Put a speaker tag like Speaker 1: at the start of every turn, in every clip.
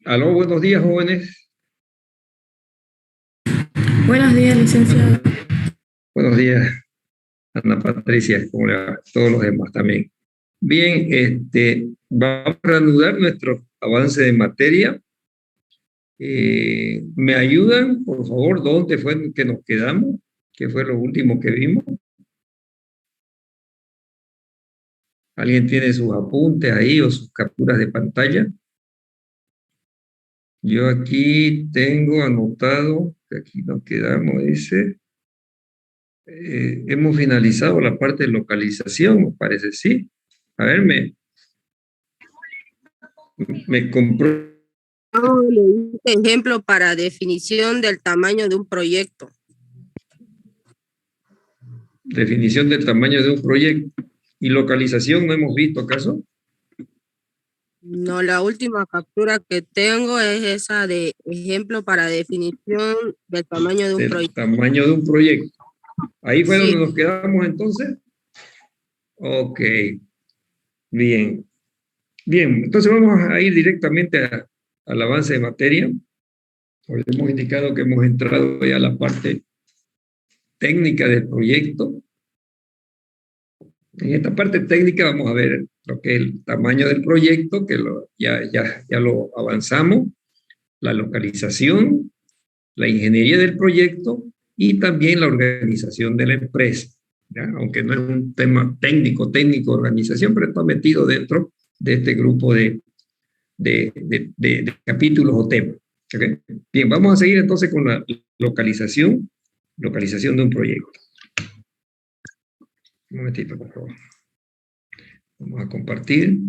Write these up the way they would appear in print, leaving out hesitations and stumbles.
Speaker 1: Aló, buenos días, jóvenes.
Speaker 2: Buenos días, licenciado.
Speaker 1: Buenos días, Ana Patricia, como le va? Todos los demás también. Bien, vamos a reanudar nuestro avance de materia. ¿Me ayudan, por favor? ¿Dónde fue que nos quedamos? ¿Qué fue lo último que vimos? ¿Alguien tiene sus apuntes ahí o sus capturas de pantalla? Yo aquí tengo anotado, que aquí nos quedamos, dice, hemos finalizado la parte de localización, me parece, sí. A ver, me compró
Speaker 3: No, le di ejemplo para definición del tamaño de un proyecto.
Speaker 1: definición del tamaño de un proyecto y localización, ¿no hemos visto acaso?
Speaker 3: No, la última captura que tengo es esa de ejemplo para definición del tamaño de un
Speaker 1: Del
Speaker 3: proyecto.
Speaker 1: tamaño de un proyecto. Ahí fue
Speaker 3: Sí,
Speaker 1: donde nos quedamos entonces. Ok, bien. Bien, entonces vamos a ir directamente al avance de materia. Hoy hemos indicado que hemos entrado ya a la parte técnica del proyecto. En esta parte técnica vamos a ver lo que es el tamaño del proyecto, que ya lo avanzamos, la localización, la ingeniería del proyecto y también la organización de la empresa. ¿Ya? Aunque no es un tema técnico, organización, pero está metido dentro de este grupo de capítulos o temas. ¿Okay? Bien, vamos a seguir entonces con la localización de un proyecto. Un momentito, por favor. Vamos a compartir.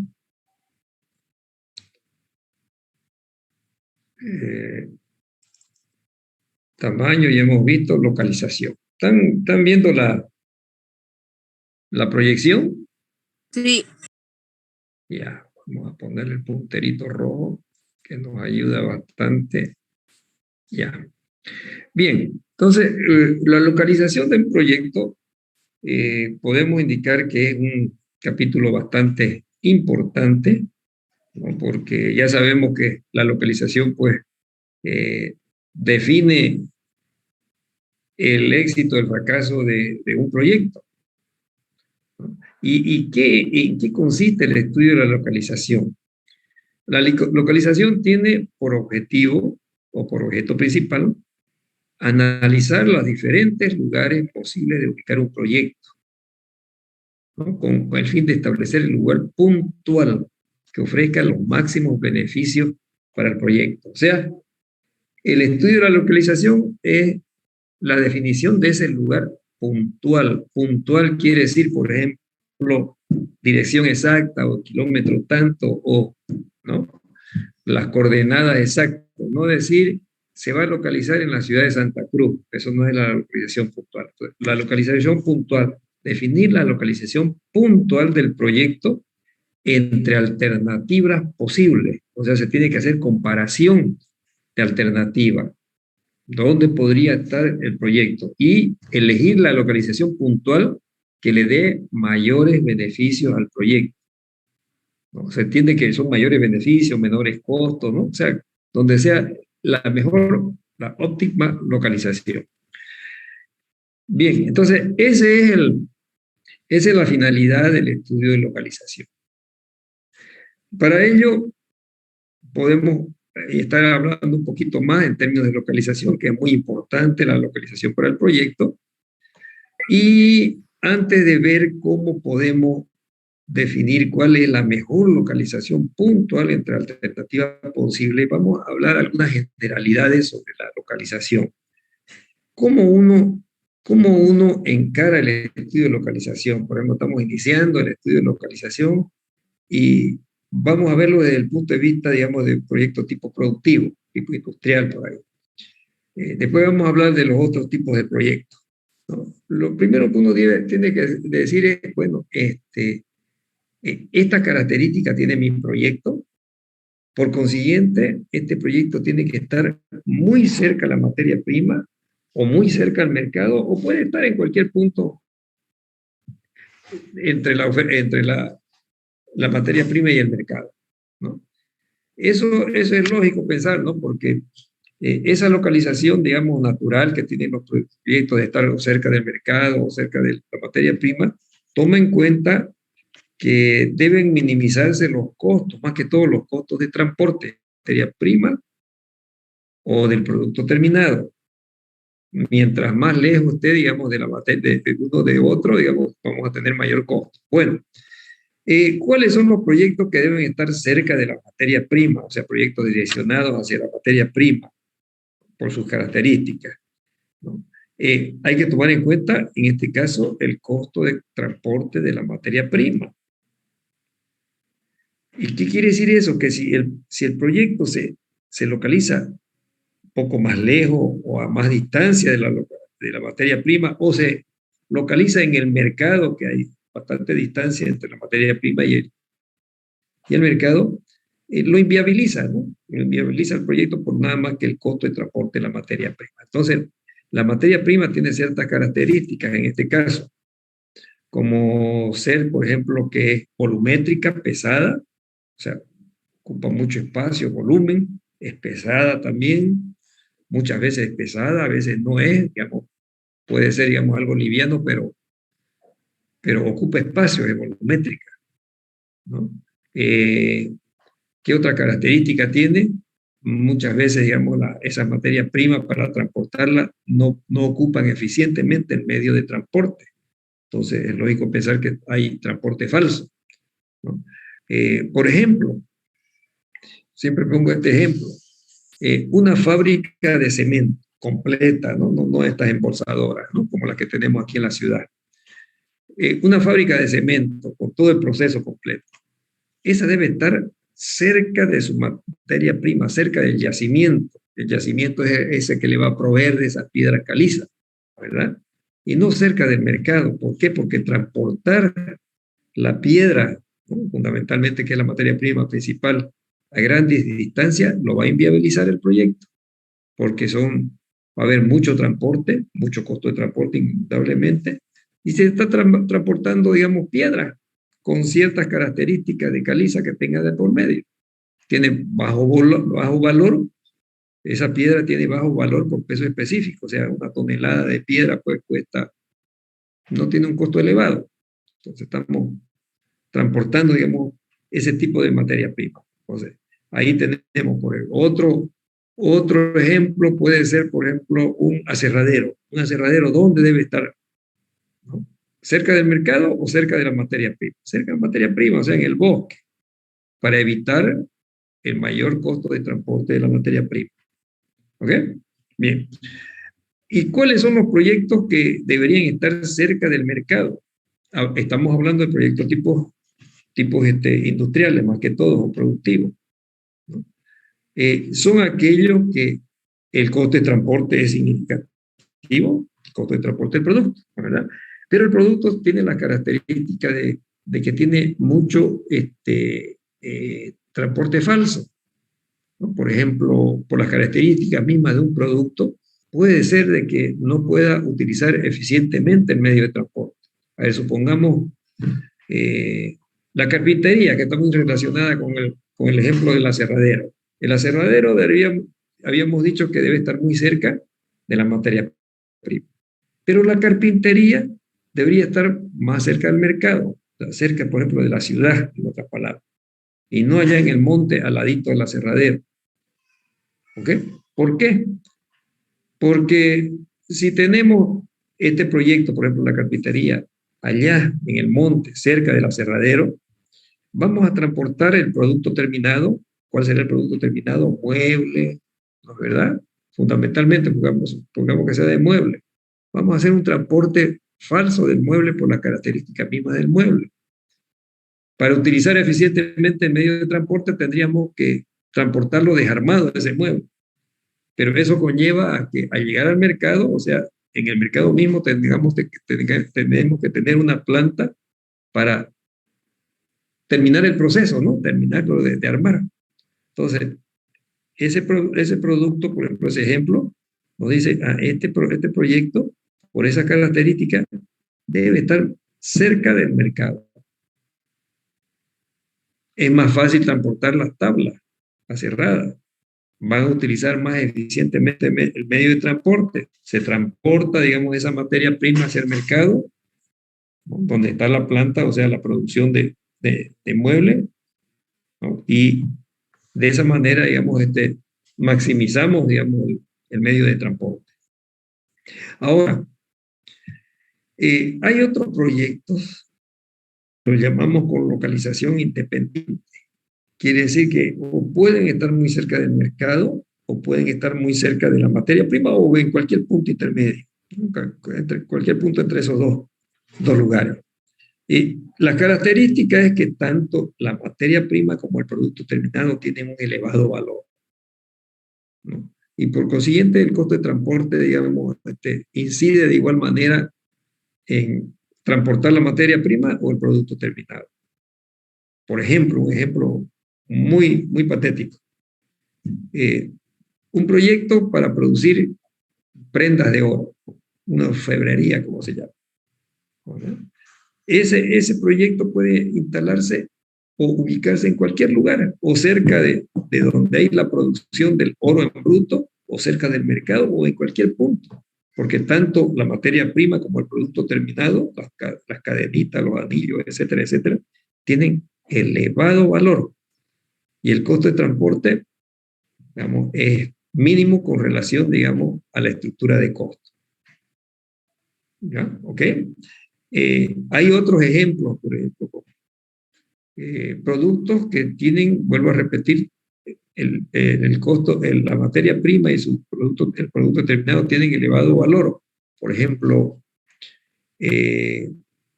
Speaker 1: Tamaño, ya hemos visto, localización. ¿Están viendo la proyección?
Speaker 3: sí.
Speaker 1: Ya, vamos a ponerle el punterito rojo que nos ayuda bastante. Ya. Bien, entonces la localización del proyecto podemos indicar que es un capítulo bastante importante, ¿no? Porque ya sabemos que la localización pues define el éxito o el fracaso de un proyecto. ¿No? En qué consiste el estudio de la localización? La localización tiene por objetivo o por objeto principal analizar los diferentes lugares posibles de ubicar un proyecto, ¿no? Con el fin de establecer el lugar puntual que ofrezca los máximos beneficios para el proyecto. O sea, el estudio de la localización es la definición de ese lugar puntual. Puntual quiere decir, por ejemplo, dirección exacta o kilómetro tanto o, ¿no? Las coordenadas exactas. No decir se va a localizar en la ciudad de Santa Cruz. Eso no es la localización puntual. La localización puntual, definir la localización puntual del proyecto entre alternativas posibles. O sea, se tiene que hacer comparación de alternativas. ¿Dónde podría estar el proyecto? Y elegir la localización puntual que le dé mayores beneficios al proyecto, ¿no? Se entiende que son mayores beneficios, menores costos, ¿no? O sea, donde sea la mejor, la óptima localización. Bien, entonces esa es la finalidad del estudio de localización. Para ello, podemos estar hablando un poquito más en términos de localización, que es muy importante la localización para el proyecto. Y antes de ver cómo podemos definir cuál es la mejor localización puntual entre alternativas posibles, vamos a hablar algunas generalidades sobre la localización. ¿Cómo uno encara el estudio de localización? Por ejemplo, estamos iniciando el estudio de localización y vamos a verlo desde el punto de vista, digamos, de proyecto tipo productivo, tipo industrial por ahí. Después vamos a hablar de los otros tipos de proyectos, ¿no? Lo primero que uno tiene que decir es, bueno, esta característica tiene mi proyecto, por consiguiente, este proyecto tiene que estar muy cerca a la materia prima o muy cerca al mercado o puede estar en cualquier punto entre la materia prima y el mercado, ¿no? Eso es lógico pensar, ¿no? Porque esa localización, digamos, natural que tienen los proyectos de estar cerca del mercado o cerca de la materia prima, toma en cuenta que deben minimizarse los costos, más que todo los costos de transporte, de materia prima o del producto terminado. Mientras más lejos esté, digamos, de la materia de uno de otro, digamos, vamos a tener mayor costo. Bueno, ¿cuáles son los proyectos que deben estar cerca de la materia prima? O sea, proyectos direccionados hacia la materia prima por sus características, ¿no? Hay que tomar en cuenta, en este caso, el costo de transporte de la materia prima. ¿Y qué quiere decir eso? Que si el proyecto se localiza un poco más lejos o a más distancia de la materia prima, o se localiza en el mercado, que hay bastante distancia entre la materia prima y el mercado, lo inviabiliza, ¿no? Lo inviabiliza el proyecto por nada más que el costo de transporte de la materia prima. Entonces, la materia prima tiene ciertas características en este caso, como ser, por ejemplo, que es volumétrica, pesada, o sea, ocupa mucho espacio, volumen, es pesada también, muchas veces es pesada, a veces no es, digamos, puede ser, digamos, algo liviano, pero ocupa espacio, es volumétrica, ¿no? ¿Qué otra característica tiene? Muchas veces, digamos, esas materias primas para transportarla no ocupan eficientemente el medio de transporte. Entonces, es lógico pensar que hay transporte falso, ¿no? Por ejemplo, siempre pongo este ejemplo, una fábrica de cemento completa, no estas embolsadoras, ¿no? Como las que tenemos aquí en la ciudad. Una fábrica de cemento con todo el proceso completo. Esa debe estar cerca de su materia prima, cerca del yacimiento. El yacimiento es ese que le va a proveer de esa piedra caliza, ¿verdad? Y no cerca del mercado. ¿Por qué? Porque transportar la piedra, ¿no? Fundamentalmente, que es la materia prima principal, a grandes distancias, lo va a inviabilizar el proyecto, porque va a haber mucho transporte, mucho costo de transporte, indudablemente, y se está transportando, digamos, piedra con ciertas características de caliza que tenga de por medio. Tiene bajo valor, esa piedra tiene bajo valor por peso específico, o sea, una tonelada de piedra pues cuesta, no tiene un costo elevado. Entonces estamos transportando, digamos, ese tipo de materia prima. Entonces, ahí tenemos otro ejemplo puede ser, por ejemplo, un aserradero. Un aserradero, ¿dónde debe estar? ¿No? ¿Cerca del mercado o cerca de la materia prima? Cerca de la materia prima, o sea, en el bosque, para evitar el mayor costo de transporte de la materia prima. ¿Ok? Bien. ¿Y cuáles son los proyectos que deberían estar cerca del mercado? Estamos hablando de proyectos tipos industriales, más que todo, o productivos, ¿no? Son aquellos que el costo de transporte es significativo, el costo de transporte del producto, ¿verdad? Pero el producto tiene la característica de que tiene mucho transporte falso, ¿no? Por ejemplo, por las características mismas de un producto, puede ser de que no pueda utilizar eficientemente el medio de transporte. A ver, supongamos la carpintería, que está muy relacionada con el ejemplo del aserradero. El aserradero habíamos dicho que debe estar muy cerca de la materia prima. Pero la carpintería debería estar más cerca del mercado, cerca, por ejemplo, de la ciudad, en otras palabras, y no allá en el monte al ladito del aserradero. ¿Ok? ¿Por qué? Porque si tenemos este proyecto, por ejemplo, la carpintería, allá en el monte, cerca del aserradero, vamos a transportar el producto terminado. ¿Cuál será el producto terminado? Mueble, ¿no es verdad? Fundamentalmente, pongamos que sea de mueble. Vamos a hacer un transporte falso del mueble por las características mismas del mueble. Para utilizar eficientemente el medio de transporte tendríamos que transportarlo desarmado ese mueble. Pero eso conlleva a que al llegar al mercado, o sea, en el mercado mismo tenemos que tener una planta para terminar el proceso, ¿no? Terminarlo de armar. Entonces, ese producto, por ejemplo, ese ejemplo, nos dice, este proyecto, por esa característica, debe estar cerca del mercado. Es más fácil transportar las tablas a cerrada. Van a utilizar más eficientemente el medio de transporte. Se transporta, digamos, esa materia prima hacia el mercado, ¿no? Donde está la planta, o sea, la producción de muebles, ¿no? Y de esa manera, digamos, maximizamos, digamos, el medio de transporte. Ahora, hay otros proyectos, los llamamos con localización independiente. Quiere decir que o pueden estar muy cerca del mercado o pueden estar muy cerca de la materia prima o en cualquier punto intermedio, entre cualquier punto entre esos dos lugares. Y la característica es que tanto la materia prima como el producto terminado tienen un elevado valor, ¿no? Y por consiguiente el costo de transporte, digamos, incide de igual manera en transportar la materia prima o el producto terminado. Por ejemplo, un ejemplo muy patético. Un proyecto para producir prendas de oro, una orfebrería, como se llama, ¿no? Ese proyecto puede instalarse o ubicarse en cualquier lugar, o cerca de donde hay la producción del oro en bruto, o cerca del mercado, o en cualquier punto, porque tanto la materia prima como el producto terminado, las cadenitas, los anillos, etcétera, etcétera, tienen elevado valor, y el costo de transporte, digamos, es mínimo con relación, digamos, a la estructura de costo. ¿Ya? ¿Ok? Hay otros ejemplos, por ejemplo, productos que tienen, vuelvo a repetir, el costo, la materia prima y el producto terminado tienen elevado valor. Por ejemplo,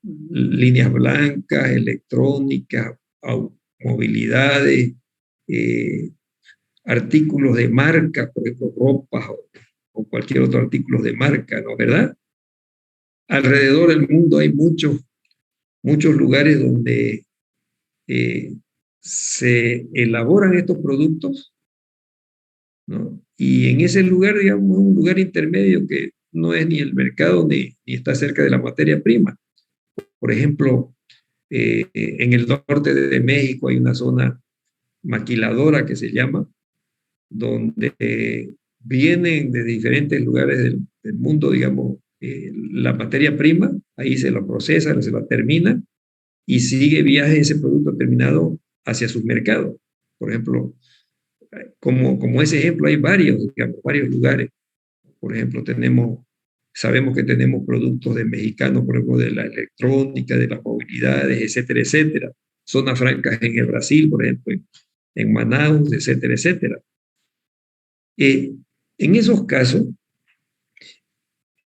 Speaker 1: líneas blancas, electrónicas, movilidades, artículos de marca, por ejemplo, ropas o cualquier otro artículo de marca, ¿no? ¿Verdad? Alrededor del mundo hay muchos lugares donde se elaboran estos productos, ¿no? Y en ese lugar, digamos, es un lugar intermedio que no es ni el mercado ni está cerca de la materia prima. Por ejemplo, en el norte de México hay una zona maquiladora que se llama, donde vienen de diferentes lugares del mundo, digamos, la materia prima, ahí se la procesa, se la termina y sigue viaje ese producto terminado hacia sus mercados. Por ejemplo, como ese ejemplo hay varios, digamos, varios lugares. Por ejemplo, sabemos que tenemos productos de mexicanos, por ejemplo, de la electrónica, de las movilidades, etcétera, etcétera. Zonas francas en el Brasil, por ejemplo, en Manaus, etcétera, etcétera. En esos casos,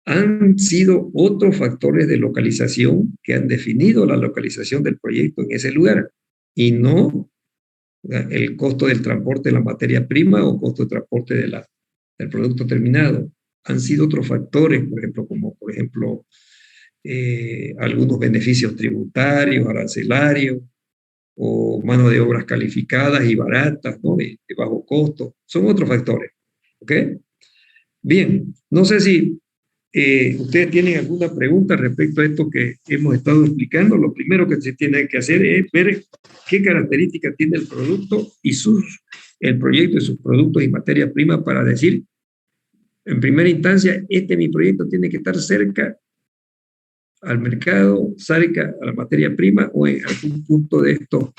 Speaker 1: han sido otros factores de localización que han definido la localización del proyecto en ese lugar y no el costo del transporte de la materia prima o costo de transporte del producto terminado. Han sido otros factores, por ejemplo, como por ejemplo algunos beneficios tributarios, arancelarios o mano de obras calificadas y baratas, ¿no? de bajo costo. Son otros factores. ¿Ok? Bien, no sé si ustedes tienen alguna pregunta respecto a esto que hemos estado explicando. Lo primero que se tiene que hacer es ver qué características tiene el producto y el proyecto y sus productos y materia prima para decir, en primera instancia, mi proyecto tiene que estar cerca al mercado, cerca a la materia prima o en algún punto de estos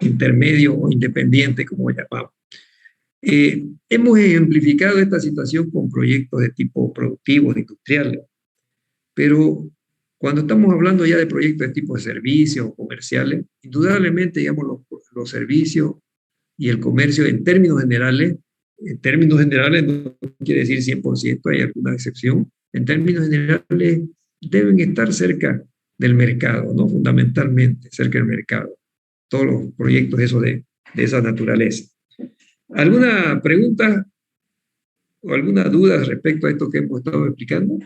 Speaker 1: intermedios o independientes, como llamamos. Hemos ejemplificado esta situación con proyectos de tipo productivos, industriales, pero cuando estamos hablando ya de proyectos de tipo de servicios o comerciales, indudablemente, digamos, los servicios y el comercio en términos generales no quiere decir 100%, hay alguna excepción, en términos generales deben estar cerca del mercado, ¿no? Fundamentalmente cerca del mercado, todos los proyectos de esa naturaleza. ¿Alguna pregunta o alguna duda respecto a esto que hemos estado explicando?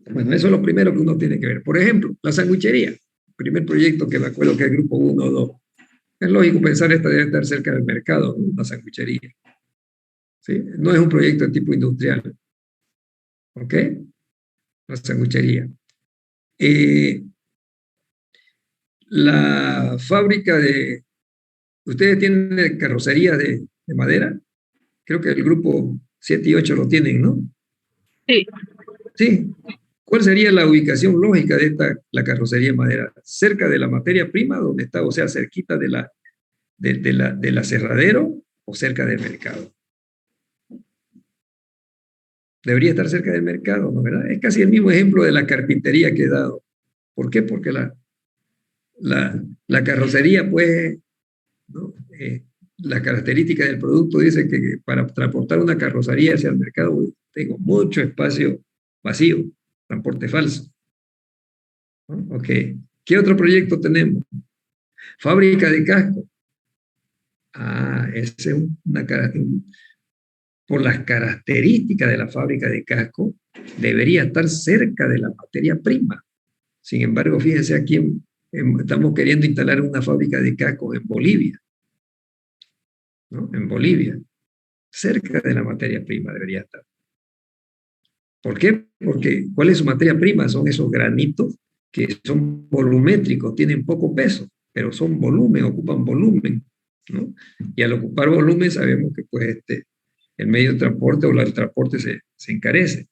Speaker 1: Bueno, eso es lo primero que uno tiene que ver. Por ejemplo, la sanguichería, el primer proyecto que me acuerdo que es el grupo 1 o 2. Es lógico pensar esta debe estar cerca del mercado, ¿no? Una sanguichería. ¿Sí? No es un proyecto de tipo industrial. ¿Ok? La sanguichería. La fábrica de... ¿Ustedes tienen carrocerías de madera? Creo que el grupo 7 y 8 lo tienen, ¿no?
Speaker 3: Sí.
Speaker 1: Sí. ¿Cuál sería la ubicación lógica de la carrocería de madera? ¿Cerca de la materia prima, donde está, o sea, cerquita del aserradero o cerca del mercado? Debería estar cerca del mercado, ¿no? ¿Verdad? Es casi el mismo ejemplo de la carpintería que he dado. ¿Por qué? Porque la carrocería, pues, ¿no? La característica del producto dice que para transportar una carrocería hacia el mercado tengo mucho espacio vacío, transporte falso, ¿no? Ok. ¿Qué otro proyecto tenemos? Fábrica de casco. Ah, ese es por las características de la fábrica de casco, debería estar cerca de la materia prima. Sin embargo, fíjense aquí, estamos queriendo instalar una fábrica de cascos en Bolivia, ¿no? En Bolivia, cerca de la materia prima debería estar. ¿Por qué? Porque ¿cuál es su materia prima? Son esos granitos que son volumétricos, tienen poco peso, pero son volumen, ocupan volumen, ¿no? Y al ocupar volumen sabemos que pues, el medio de transporte o el transporte se encarece.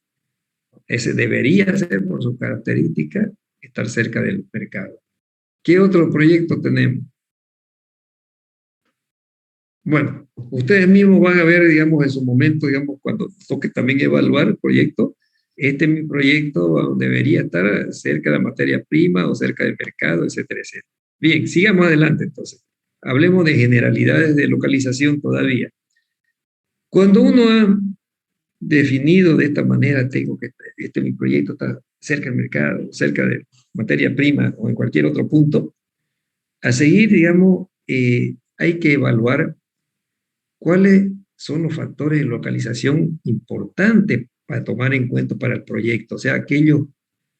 Speaker 1: Ese debería ser, por su característica, estar cerca del mercado. ¿Qué otro proyecto tenemos? Bueno, ustedes mismos van a ver, digamos, en su momento, digamos, cuando toque también evaluar el proyecto, este mi proyecto debería estar cerca de la materia prima o cerca del mercado, etcétera, etcétera. Bien, sigamos adelante entonces. Hablemos de generalidades de localización todavía. Cuando uno ha definido de esta manera, tengo que mi proyecto está cerca del mercado, cerca de materia prima o en cualquier otro punto, a seguir, digamos, hay que evaluar cuáles son los factores de localización importantes para tomar en cuenta para el proyecto, o sea, aquellos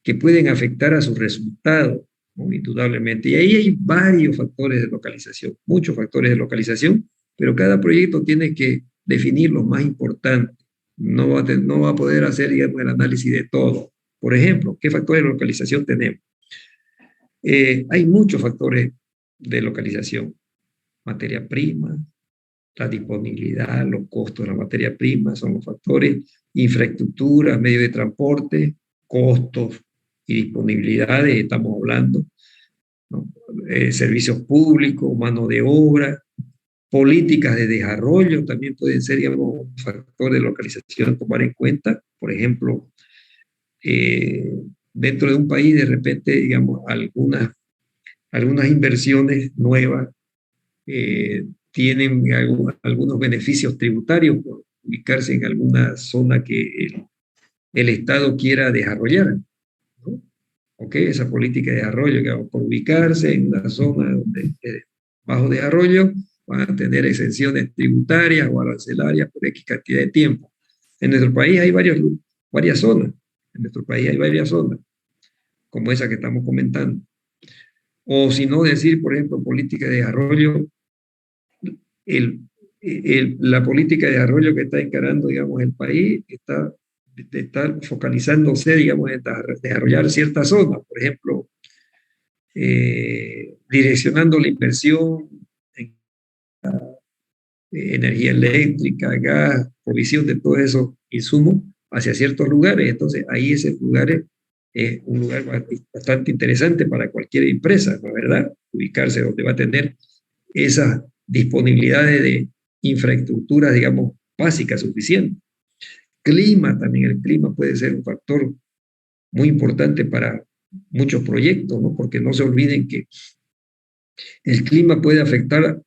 Speaker 1: que pueden afectar a sus resultados, ¿no? Indudablemente. Y ahí hay varios factores de localización, muchos factores de localización, pero cada proyecto tiene que definir los más importantes. No va a poder hacer, digamos, el análisis de todo. Por ejemplo, ¿qué factores de localización tenemos? Hay muchos factores de localización. Materia prima, la disponibilidad, los costos de la materia prima son los factores, infraestructura, medios de transporte, costos y disponibilidades, estamos hablando, ¿no? Servicios públicos, mano de obra, políticas de desarrollo también pueden ser, digamos, un factor de localización a tomar en cuenta. Por ejemplo, dentro de un país de repente, digamos, algunas inversiones nuevas tienen algunos beneficios tributarios por ubicarse en alguna zona que el Estado quiera desarrollar, ¿no? ¿Ok? Esa política de desarrollo, que por ubicarse en una zona donde bajo desarrollo van a tener exenciones tributarias o arancelarias por X cantidad de tiempo. En nuestro país hay varias zonas, en nuestro país hay varias zonas, como esa que estamos comentando. O si no decir, por ejemplo, política de desarrollo, la política de desarrollo que está encarando, digamos, el país está focalizándose, digamos, en desarrollar ciertas zonas, por ejemplo, direccionando la inversión en energía eléctrica, gas, provisión de todos esos insumos hacia ciertos lugares. Entonces, ahí ese lugar es un lugar bastante interesante para cualquier empresa, ¿no es verdad? Ubicarse donde va a tener esas disponibilidades de infraestructuras, digamos, básicas, suficientes. Clima también, el clima puede ser un factor muy importante para muchos proyectos, ¿no? Porque no se olviden que el clima puede afectar,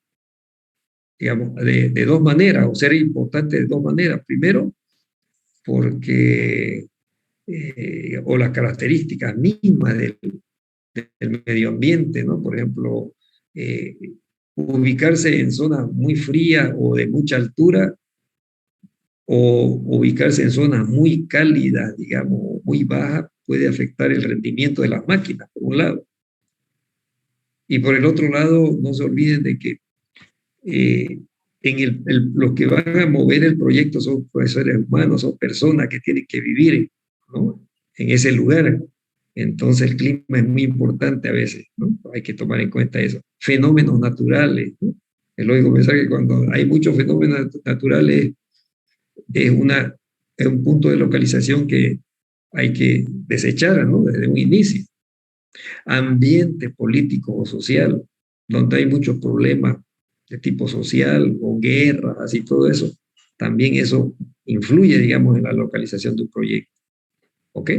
Speaker 1: digamos, de dos maneras, o ser importante de dos maneras. Primero, porque, o las características mismas del medio ambiente, ¿no? Por ejemplo, ubicarse en zonas muy frías o de mucha altura, o ubicarse en zonas muy cálidas, digamos, muy bajas, puede afectar el rendimiento de las máquinas, por un lado. Y por el otro lado, no se olviden de que los que van a mover el proyecto son seres humanos, son personas que tienen que vivir, ¿no? En ese lugar. Entonces el clima es muy importante a veces, ¿no? Hay que tomar en cuenta eso. Fenómenos naturales, ¿no? Es lógico pensar que cuando hay muchos fenómenos naturales es, es un punto de localización que hay que desechar, ¿no? Desde un inicio. Ambiente político o social, donde hay muchos problemas de tipo social o guerras, así todo eso, también eso influye, digamos, en la localización de un proyecto. ¿Ok?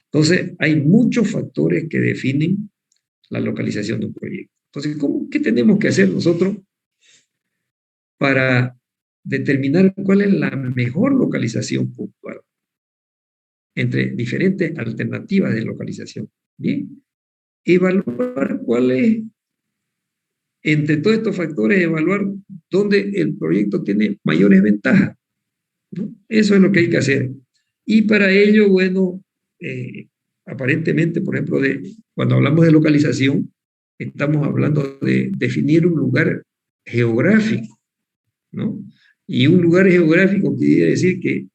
Speaker 1: Entonces, hay muchos factores que definen la localización de un proyecto. Entonces, ¿qué tenemos que hacer nosotros para determinar cuál es la mejor localización puntual entre diferentes alternativas de localización? Bien, evaluar cuál es, entre todos estos factores, evaluar dónde el proyecto tiene mayores ventajas, ¿no? Eso es lo que hay que hacer. Y para ello, bueno, aparentemente, por ejemplo, cuando hablamos de localización, estamos hablando de definir un lugar geográfico, ¿no? Y un lugar geográfico quiere decir que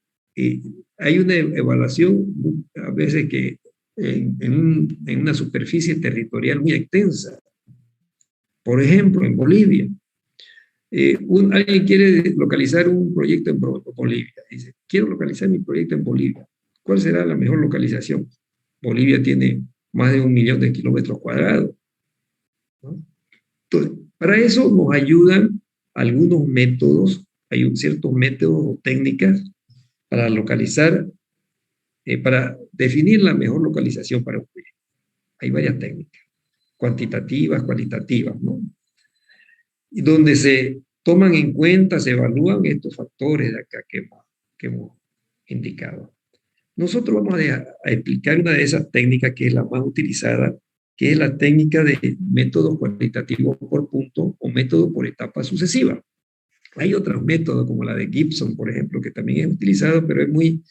Speaker 1: hay una evaluación a veces que en una superficie territorial muy extensa. Por ejemplo, en Bolivia, alguien quiere localizar un proyecto en Bolivia. Dice, quiero localizar mi proyecto en Bolivia. ¿Cuál será la mejor localización? Bolivia tiene más de 1.000.000 de kilómetros cuadrados, ¿no? Entonces, para eso nos ayudan algunos métodos, hay ciertos métodos o técnicas para localizar, para definir la mejor localización para un proyecto. Hay varias técnicas, cuantitativas, cualitativas, ¿no? Y donde se toman en cuenta, se evalúan estos factores de acá que hemos indicado. Nosotros vamos a explicar una de esas técnicas que es la más utilizada, que es la técnica de métodos cuantitativos por punto o método por etapa sucesiva. Hay otros métodos como la de Gibson, por ejemplo, que también es utilizado, pero es muy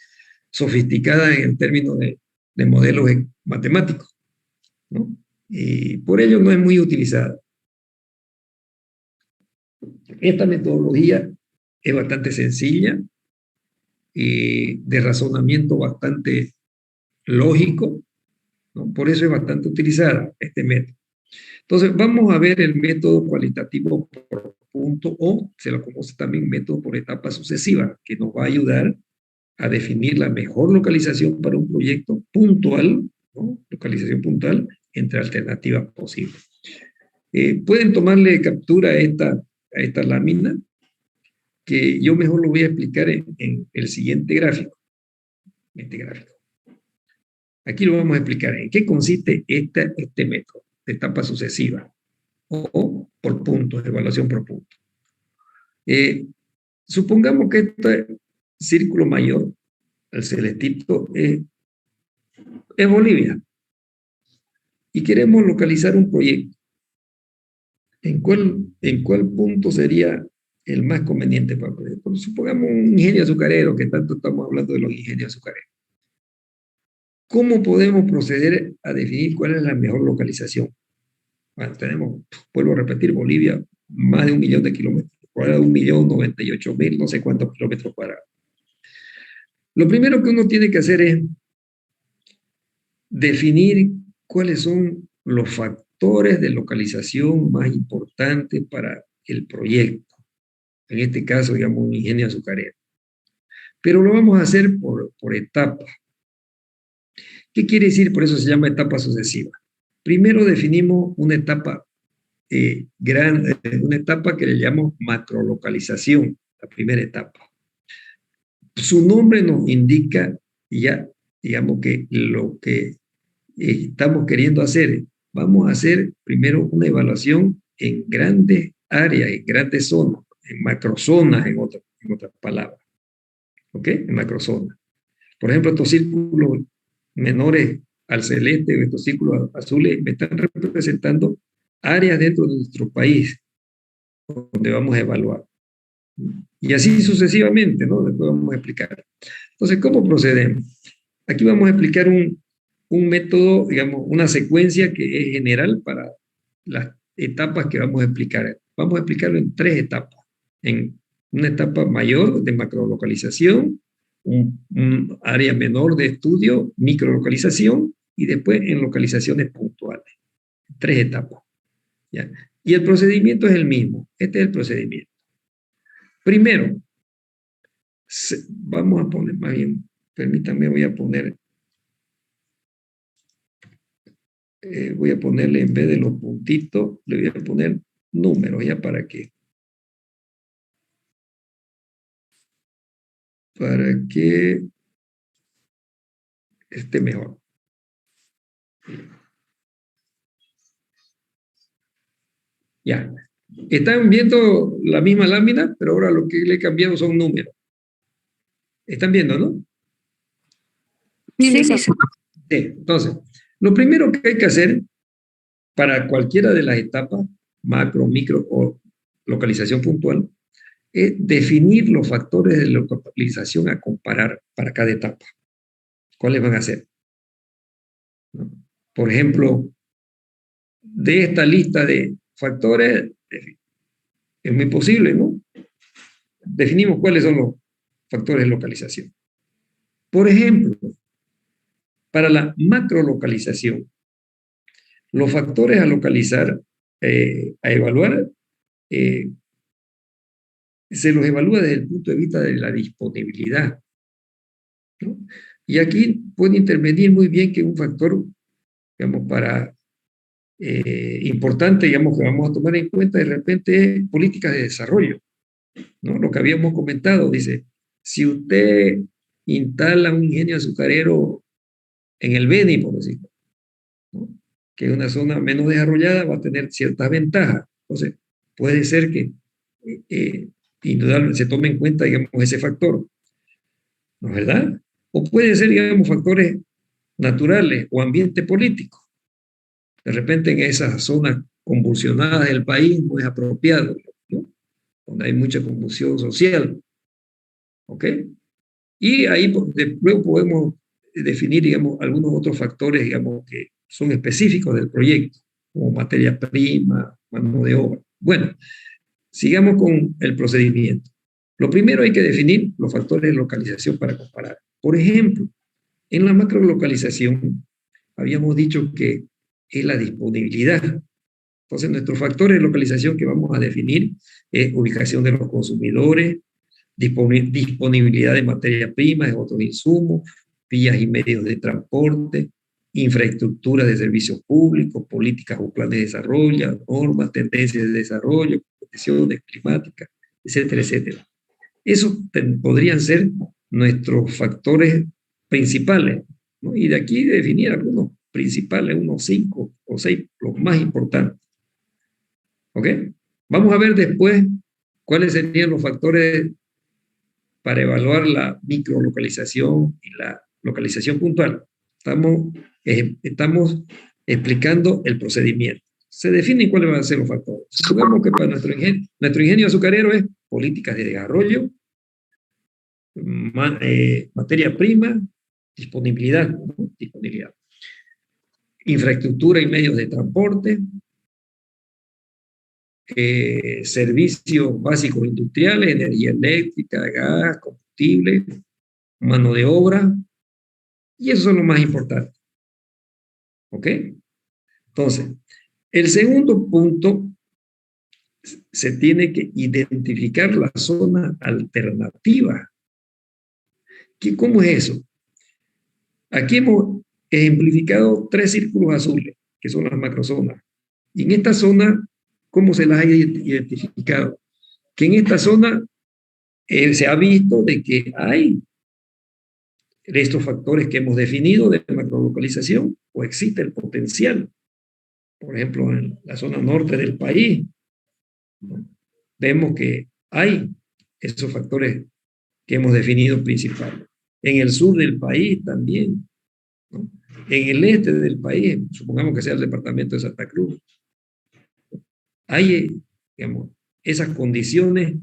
Speaker 1: sofisticada en el término de modelos matemáticos, ¿no? Y por ello no es muy utilizada. Esta metodología es bastante sencilla, de razonamiento bastante lógico, ¿no? Por eso es bastante utilizada este método. Entonces, vamos a ver el método cualitativo por punto o se lo conoce también método por etapa sucesiva, que nos va a ayudar a definir la mejor localización para un proyecto puntual, ¿no? Localización puntual entre alternativas posibles. Pueden tomarle captura a esta lámina, que yo mejor lo voy a explicar en el siguiente gráfico. Este gráfico. Aquí lo vamos a explicar en qué consiste este método de etapa sucesiva o por puntos, evaluación por punto. Supongamos que este círculo mayor, el celestito, es Bolivia y queremos localizar un proyecto. ¿En cuál punto sería el más conveniente para el proyecto? Supongamos un ingenio azucarero, que tanto estamos hablando de los ingenios azucareros. ¿Cómo podemos proceder a definir cuál es la mejor localización? Bueno, vuelvo a repetir, Bolivia, más de 1.000.000 de kilómetros cuadrados, 1.098.000, no sé cuántos kilómetros cuadrados. Lo primero que uno tiene que hacer es definir cuáles son los factores de localización más importantes para el proyecto. En este caso, digamos, un ingenio azucarero. Pero lo vamos a hacer por etapas. ¿Qué quiere decir? Por eso se llama etapa sucesiva. Primero definimos una etapa una etapa que le llamamos macrolocalización, la primera etapa. Su nombre nos indica ya, digamos, que lo que estamos queriendo hacer. Vamos a hacer primero una evaluación en grandes áreas, en grandes zonas, en macrozonas, en otras palabras. ¿Ok? En macrozonas. Por ejemplo, estos círculos menores al celeste, estos círculos azules, me están representando áreas dentro de nuestro país donde vamos a evaluar. Y así sucesivamente, ¿no? Después vamos a explicar. Entonces, ¿cómo procedemos? Aquí vamos a explicar un método, digamos, una secuencia que es general para las etapas que vamos a explicar. Vamos a explicarlo en 3 etapas. En una etapa mayor de macrolocalización, un área menor de estudio, microlocalización, y después en localizaciones puntuales. 3 etapas. ¿Ya? Y el procedimiento es el mismo. Este es el procedimiento. Primero, vamos a poner, más bien, permítanme, voy a ponerle en vez de los puntitos, le voy a poner números, ya para que esté mejor. Ya. Están viendo la misma lámina, pero ahora lo que le he cambiado son números. ¿Están viendo, no?
Speaker 2: Sí,
Speaker 1: Sí, entonces, lo primero que hay que hacer para cualquiera de las etapas, macro, micro o localización puntual, es definir los factores de localización a comparar para cada etapa. ¿Cuáles van a ser? ¿No? Por ejemplo, de esta lista de factores, es muy posible, ¿no? Definimos cuáles son los factores de localización. Por ejemplo, para la macrolocalización, los factores a localizar, a evaluar, se los evalúa desde el punto de vista de la disponibilidad, ¿no? Y aquí puede intervenir muy bien que un factor, digamos, importante, digamos, que vamos a tomar en cuenta de repente es políticas de desarrollo, ¿no? Lo que habíamos comentado, dice, si usted instala un ingenio azucarero en el Beni, por decirlo, ¿no? Que es una zona menos desarrollada, va a tener ciertas ventajas. Entonces, puede ser que indudablemente se tome en cuenta, digamos, ese factor, ¿no es verdad? O puede ser, digamos, factores naturales o ambiente político. De repente en esas zonas convulsionadas del país no es apropiado, ¿no? Donde hay mucha convulsión social, ¿ok? Y ahí luego podemos definir, digamos, algunos otros factores, digamos, que son específicos del proyecto, como materia prima, mano de obra. Bueno, sigamos con el procedimiento. Lo primero hay que definir los factores de localización para comparar. Por ejemplo, en la macrolocalización habíamos dicho que es la disponibilidad. Entonces, nuestros factores de localización que vamos a definir es ubicación de los consumidores, disponibilidad de materia prima, de otros insumos, vías y medios de transporte, infraestructura de servicios públicos, políticas o planes de desarrollo, normas, tendencias de desarrollo, condiciones climáticas, etcétera, etcétera. Esos podrían ser nuestros factores principales, ¿no? Y de aquí definir algunos principales, unos 5 o 6, los más importantes. ¿Ok? Vamos a ver después cuáles serían los factores para evaluar la microlocalización y la localización puntual. Estamos explicando el procedimiento. Se definen cuáles van a ser los factores. Supongamos que para nuestro ingenio azucarero es políticas de desarrollo, materia prima, disponibilidad, ¿no? Disponibilidad, infraestructura y medios de transporte, servicios básicos industriales, energía eléctrica, gas, combustible, mano de obra, y eso es lo más importante. ¿Ok? Entonces, el segundo punto, se tiene que identificar la zona alternativa. ¿Cómo es eso? Aquí hemos ejemplificado 3 círculos azules, que son las macrozonas. Y en esta zona, ¿cómo se las ha identificado? Que en esta zona se ha visto de que hay estos factores que hemos definido de macrolocalización, o existe el potencial. Por ejemplo, en la zona norte del país, ¿no? Vemos que hay esos factores que hemos definido principales. En el sur del país también, ¿no? En el este del país, supongamos que sea el departamento de Santa Cruz, hay, digamos, esas condiciones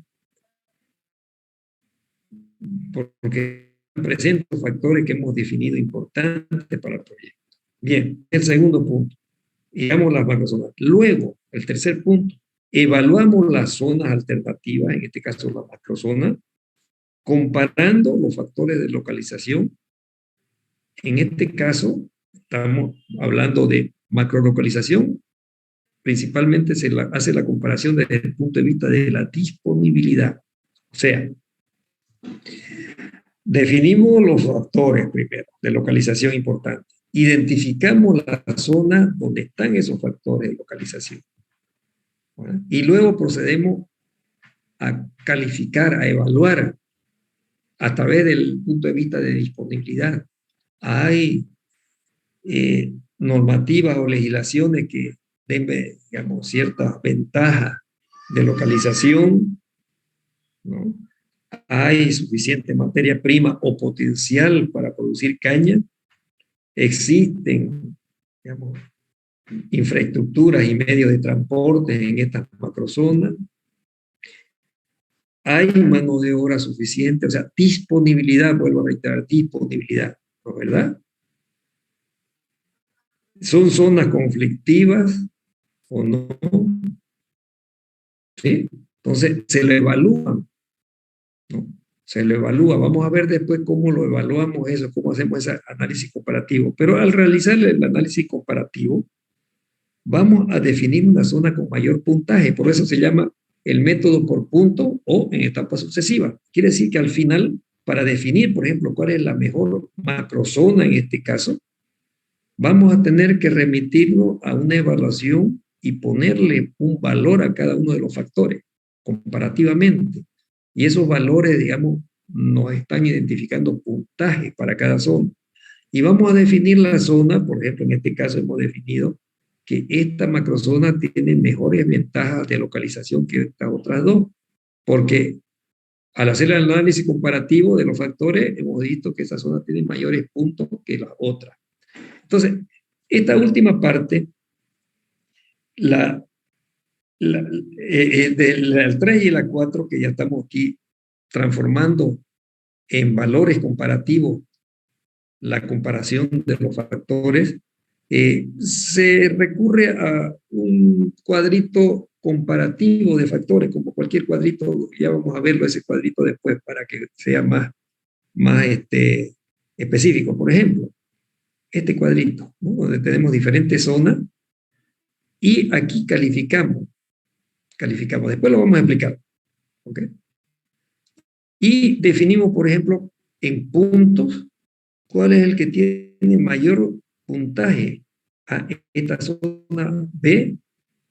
Speaker 1: porque presentan factores que hemos definido importantes para el proyecto. Bien, el segundo punto, digamos las macrozonas. Luego, el tercer punto, evaluamos las zonas alternativas, en este caso la macrozona, comparando los factores de localización, en este caso estamos hablando de macrolocalización, principalmente se hace la comparación desde el punto de vista de la disponibilidad. O sea, definimos los factores primero de localización importantes. Identificamos la zona donde están esos factores de localización. ¿Verdad? Y luego procedemos a calificar, a evaluar a través del punto de vista de disponibilidad. Hay normativas o legislaciones que den, digamos, ciertas ventajas de localización, ¿no? Hay suficiente materia prima o potencial para producir caña, existen, digamos, infraestructuras y medios de transporte en estas macrozonas, hay mano de obra suficiente, o sea, disponibilidad, vuelvo a reiterar, disponibilidad, ¿no? ¿Verdad? ¿Son zonas conflictivas o no? ¿Sí? Entonces, se lo evalúan, ¿no? Se lo evalúa. Vamos a ver después cómo lo evaluamos eso, cómo hacemos ese análisis comparativo. Pero al realizar el análisis comparativo, vamos a definir una zona con mayor puntaje. Por eso se llama el método por punto o en etapa sucesiva. Quiere decir que al final, para definir, por ejemplo, cuál es la mejor macrozona en este caso, vamos a tener que remitirlo a una evaluación y ponerle un valor a cada uno de los factores comparativamente. Y esos valores, digamos, nos están identificando puntajes para cada zona. Y vamos a definir la zona, por ejemplo, en este caso hemos definido que esta macrozona tiene mejores ventajas de localización que estas otras dos, porque al hacer el análisis comparativo de los factores, hemos visto que esa zona tiene mayores puntos que la otra. Entonces, esta última parte, del 3 y la 4, que ya estamos aquí transformando en valores comparativos la comparación de los factores, se recurre a un cuadrito comparativo de factores, como cualquier cuadrito, ya vamos a verlo ese cuadrito después para que sea más específico. Por ejemplo, este cuadrito, ¿no? Donde tenemos diferentes zonas y aquí calificamos. Después lo vamos a explicar. ¿Okay? Y definimos, por ejemplo, en puntos, cuál es el que tiene mayor puntaje. Esta zona B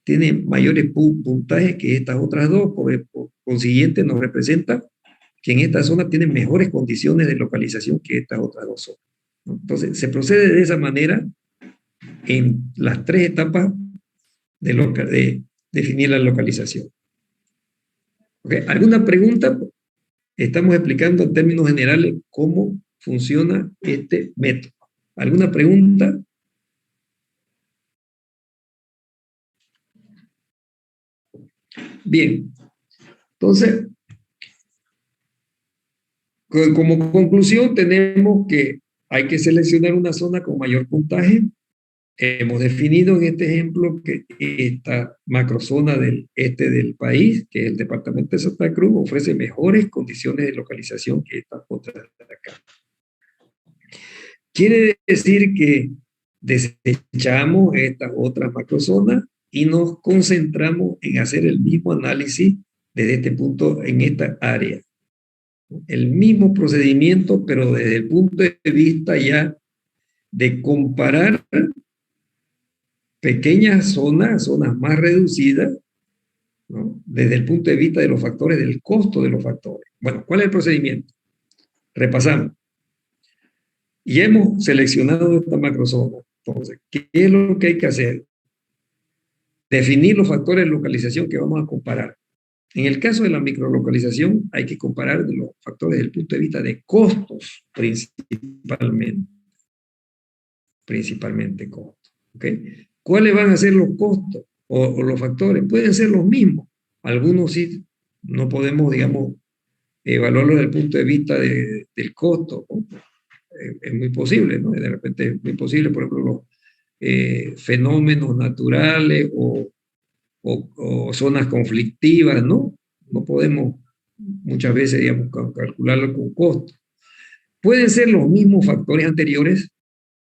Speaker 1: tiene mayores puntajes que estas otras dos, por consiguiente nos representa que en esta zona tienen mejores condiciones de localización que estas otras dos zonas, ¿no? Entonces, se procede de esa manera en las tres etapas de definir la localización. ¿Okay? ¿Alguna pregunta? Estamos explicando en términos generales cómo funciona este método. ¿Alguna pregunta? Bien. Entonces, como conclusión tenemos que hay que seleccionar una zona con mayor puntaje. Hemos definido en este ejemplo que esta macrozona del este del país, que es el departamento de Santa Cruz, ofrece mejores condiciones de localización que estas otras de acá. Quiere decir que desechamos estas otras macrozonas y nos concentramos en hacer el mismo análisis desde este punto en esta área. El mismo procedimiento, pero desde el punto de vista ya de comparar pequeñas zonas más reducidas, ¿no? Desde el punto de vista de los factores, del costo de los factores. Bueno, ¿cuál es el procedimiento? Repasamos. Y hemos seleccionado esta macrozona. Entonces, ¿qué es lo que hay que hacer? Definir los factores de localización que vamos a comparar. En el caso de la microlocalización, hay que comparar los factores desde el punto de vista de costos, principalmente costos. ¿Okay? ¿Cuáles van a ser los costos o los factores? Pueden ser los mismos. Algunos sí no podemos, digamos, evaluarlos desde el punto de vista del costo, ¿no? Es muy posible, ¿no? De repente es muy posible, por ejemplo, los fenómenos naturales o zonas conflictivas, ¿no? No podemos muchas veces, digamos, calcularlo con costo. Pueden ser los mismos factores anteriores,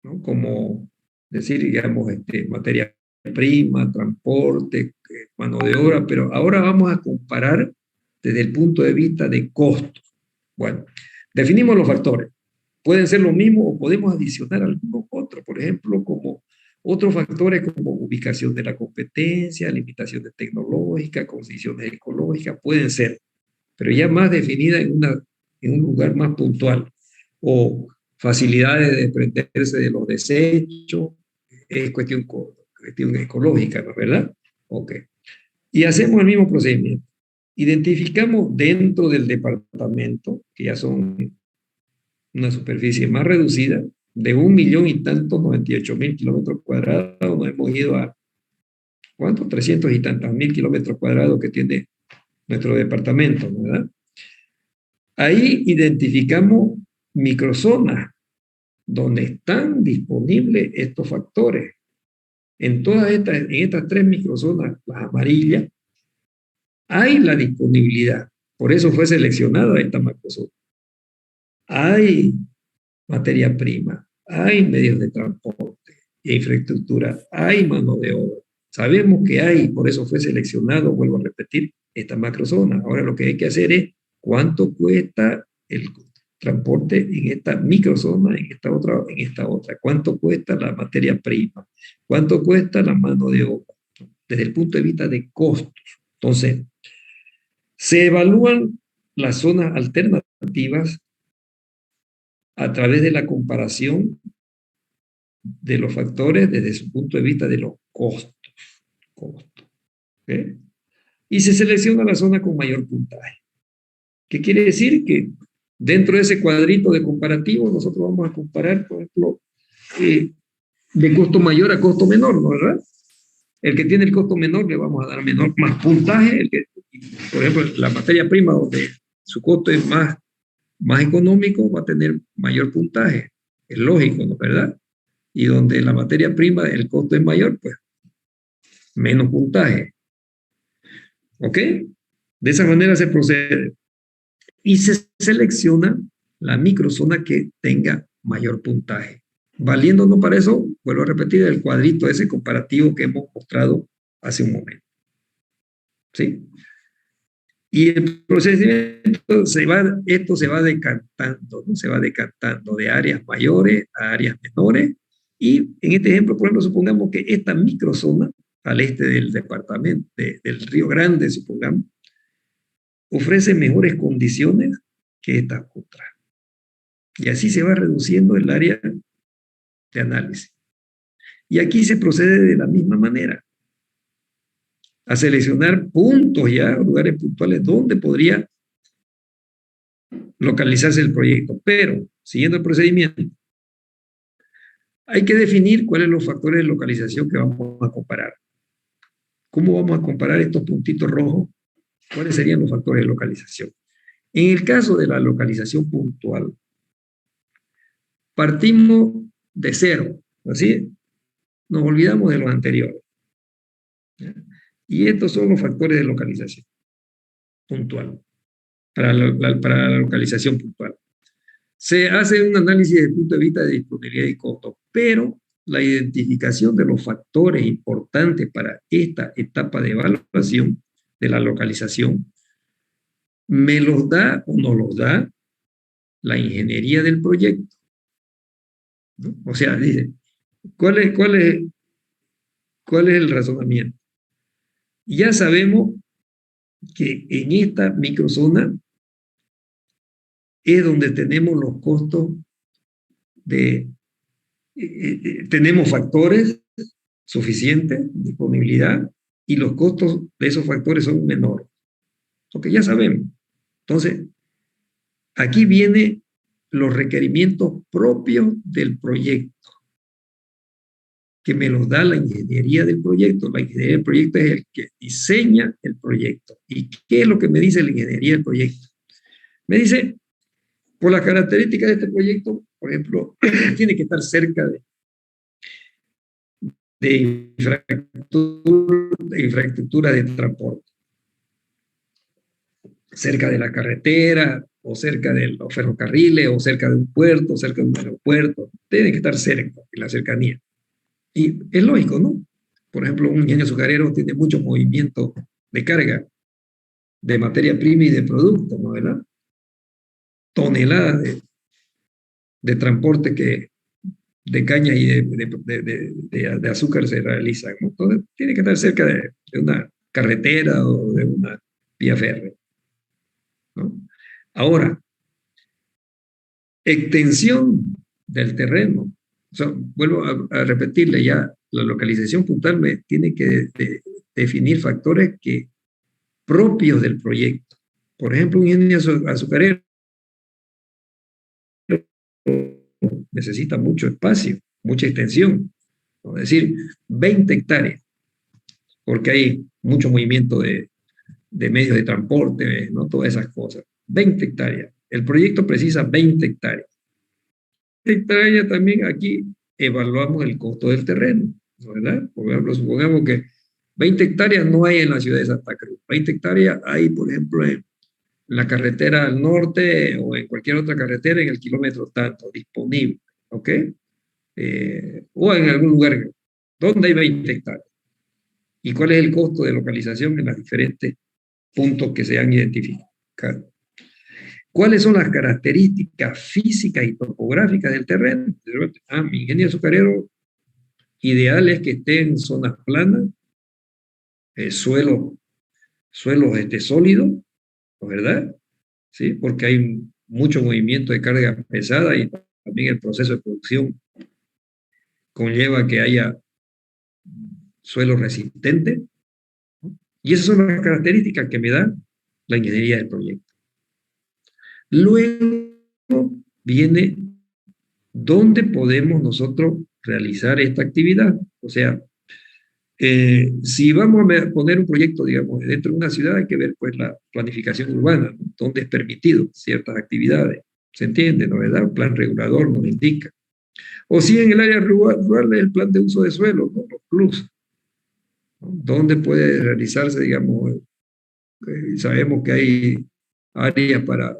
Speaker 1: ¿no? Como decir, digamos, materia prima, transporte, mano de obra, pero ahora vamos a comparar desde el punto de vista de costos. Bueno, definimos los factores. Pueden ser lo mismo o podemos adicionar algunos otros, por ejemplo, como otros factores como ubicación de la competencia, limitaciones tecnológicas, condiciones ecológicas, pueden ser, pero ya más definida en un lugar más puntual, o facilidades de desprenderse de los desechos, es cuestión ecológica, ¿no es verdad? Ok. Y hacemos el mismo procedimiento. Identificamos dentro del departamento, que ya son una superficie más reducida, de 1.000.000 y tantos, 98.000 kilómetros cuadrados, nos hemos ido a, ¿cuánto? 300 y tantos mil kilómetros cuadrados que tiene nuestro departamento, ¿verdad? Ahí identificamos microzonas donde están disponibles estos factores. En estas 3 microzonas, las amarillas, hay la disponibilidad. Por eso fue seleccionada esta macrozona. Hay materia prima, hay medios de transporte e infraestructura, hay mano de obra. Sabemos que hay, por eso fue seleccionado, vuelvo a repetir, esta macrozona. Ahora lo que hay que hacer es cuánto cuesta el transporte en esta microzona, en esta otra, cuánto cuesta la materia prima, cuánto cuesta la mano de obra, desde el punto de vista de costos. Entonces, se evalúan las zonas alternativas a través de la comparación de los factores desde su punto de vista de los costos. ¿Okay? Y se selecciona la zona con mayor puntaje. ¿Qué quiere decir? Que dentro de ese cuadrito de comparativo nosotros vamos a comparar, por ejemplo, de costo mayor a costo menor, ¿no es verdad? El que tiene el costo menor le vamos a dar más puntaje. Por ejemplo, la materia prima donde su costo es más económico va a tener mayor puntaje. Es lógico, ¿no es verdad? Y donde la materia prima, el costo es mayor, pues menos puntaje. ¿Ok? De esa manera se procede. Y se selecciona la microzona que tenga mayor puntaje. Valiéndonos para eso, vuelvo a repetir, el cuadrito ese comparativo que hemos mostrado hace un momento. ¿Sí? Y el procedimiento esto se va decantando, ¿no? Se va decantando de áreas mayores a áreas menores. Y en este ejemplo, por ejemplo, supongamos que esta microzona al este del departamento, del Río Grande, supongamos, ofrece mejores condiciones que esta otra. Y así se va reduciendo el área de análisis. Y aquí se procede de la misma manera a seleccionar puntos ya, lugares puntuales donde podría localizarse el proyecto. Pero, siguiendo el procedimiento, hay que definir cuáles son los factores de localización que vamos a comparar. ¿Cómo vamos a comparar estos puntitos rojos? ¿Cuáles serían los factores de localización? En el caso de la localización puntual, partimos de cero, ¿así? Nos olvidamos de los anteriores. ¿Ya? Y estos son los factores de localización puntual, para la localización puntual. Se hace un análisis desde el punto de vista de disponibilidad y costo, pero la identificación de los factores importantes para esta etapa de evaluación de la localización me los da o nos los da la ingeniería del proyecto, ¿no? O sea, dice, ¿cuál es el razonamiento? Ya sabemos que en esta microzona es donde tenemos los costos tenemos factores suficientes, disponibilidad, y los costos de esos factores son menores. Porque ya sabemos. Entonces, aquí vienen los requerimientos propios del proyecto, que me los da la ingeniería del proyecto. La ingeniería del proyecto es el que diseña el proyecto. ¿Y qué es lo que me dice la ingeniería del proyecto? Me dice, por las características de este proyecto, por ejemplo, tiene que estar cerca de infraestructura de transporte, cerca de la carretera o cerca de los ferrocarriles, o cerca de un puerto, o cerca de un aeropuerto. Tiene que estar cerca, en la cercanía. Y es lógico, ¿no? Por ejemplo, un ingenio azucarero tiene mucho movimiento de carga, de materia prima y de producto, ¿no? ¿Verdad? Toneladas de transporte que de caña y de azúcar se realizan, ¿no? Entonces, tiene que estar cerca de una carretera o de una vía férrea, ¿no? Ahora, extensión del terreno. O sea, vuelvo a repetirle ya, la localización puntual me tiene que definir factores propios del proyecto. Por ejemplo, un ingenio azucarero necesita mucho espacio, mucha extensión, es decir, 20 hectáreas, porque hay mucho movimiento de medios de transporte, ¿no? Todas esas cosas. 20 hectáreas. El proyecto precisa 20 hectáreas. 20 hectáreas también aquí evaluamos el costo del terreno, ¿verdad? Por ejemplo, supongamos que 20 hectáreas no hay en la ciudad de Santa Cruz. 20 hectáreas hay, por ejemplo, en la carretera al norte o en cualquier otra carretera en el kilómetro tanto disponible, ¿ok? O en algún lugar donde hay 20 hectáreas. ¿Y cuál es el costo de localización en los diferentes puntos que se han identificado? ¿Cuáles son las características físicas y topográficas del terreno? Mi ingenio azucarero ideal es que esté en zonas planas, suelos sólidos, ¿verdad? ¿Sí? Porque hay mucho movimiento de carga pesada y también el proceso de producción conlleva que haya suelo resistente. Y esas son las características que me da la ingeniería del proyecto. Luego viene dónde podemos nosotros realizar esta actividad. O sea, si vamos a poner un proyecto, digamos, dentro de una ciudad, hay que ver pues la planificación urbana, ¿no? Donde es permitido ciertas actividades. ¿Se entiende, no verdad? Un plan regulador nos indica. O si en el área rural es el plan de uso de suelo, ¿no? Los plus, ¿no? Donde puede realizarse, digamos, sabemos que hay áreas para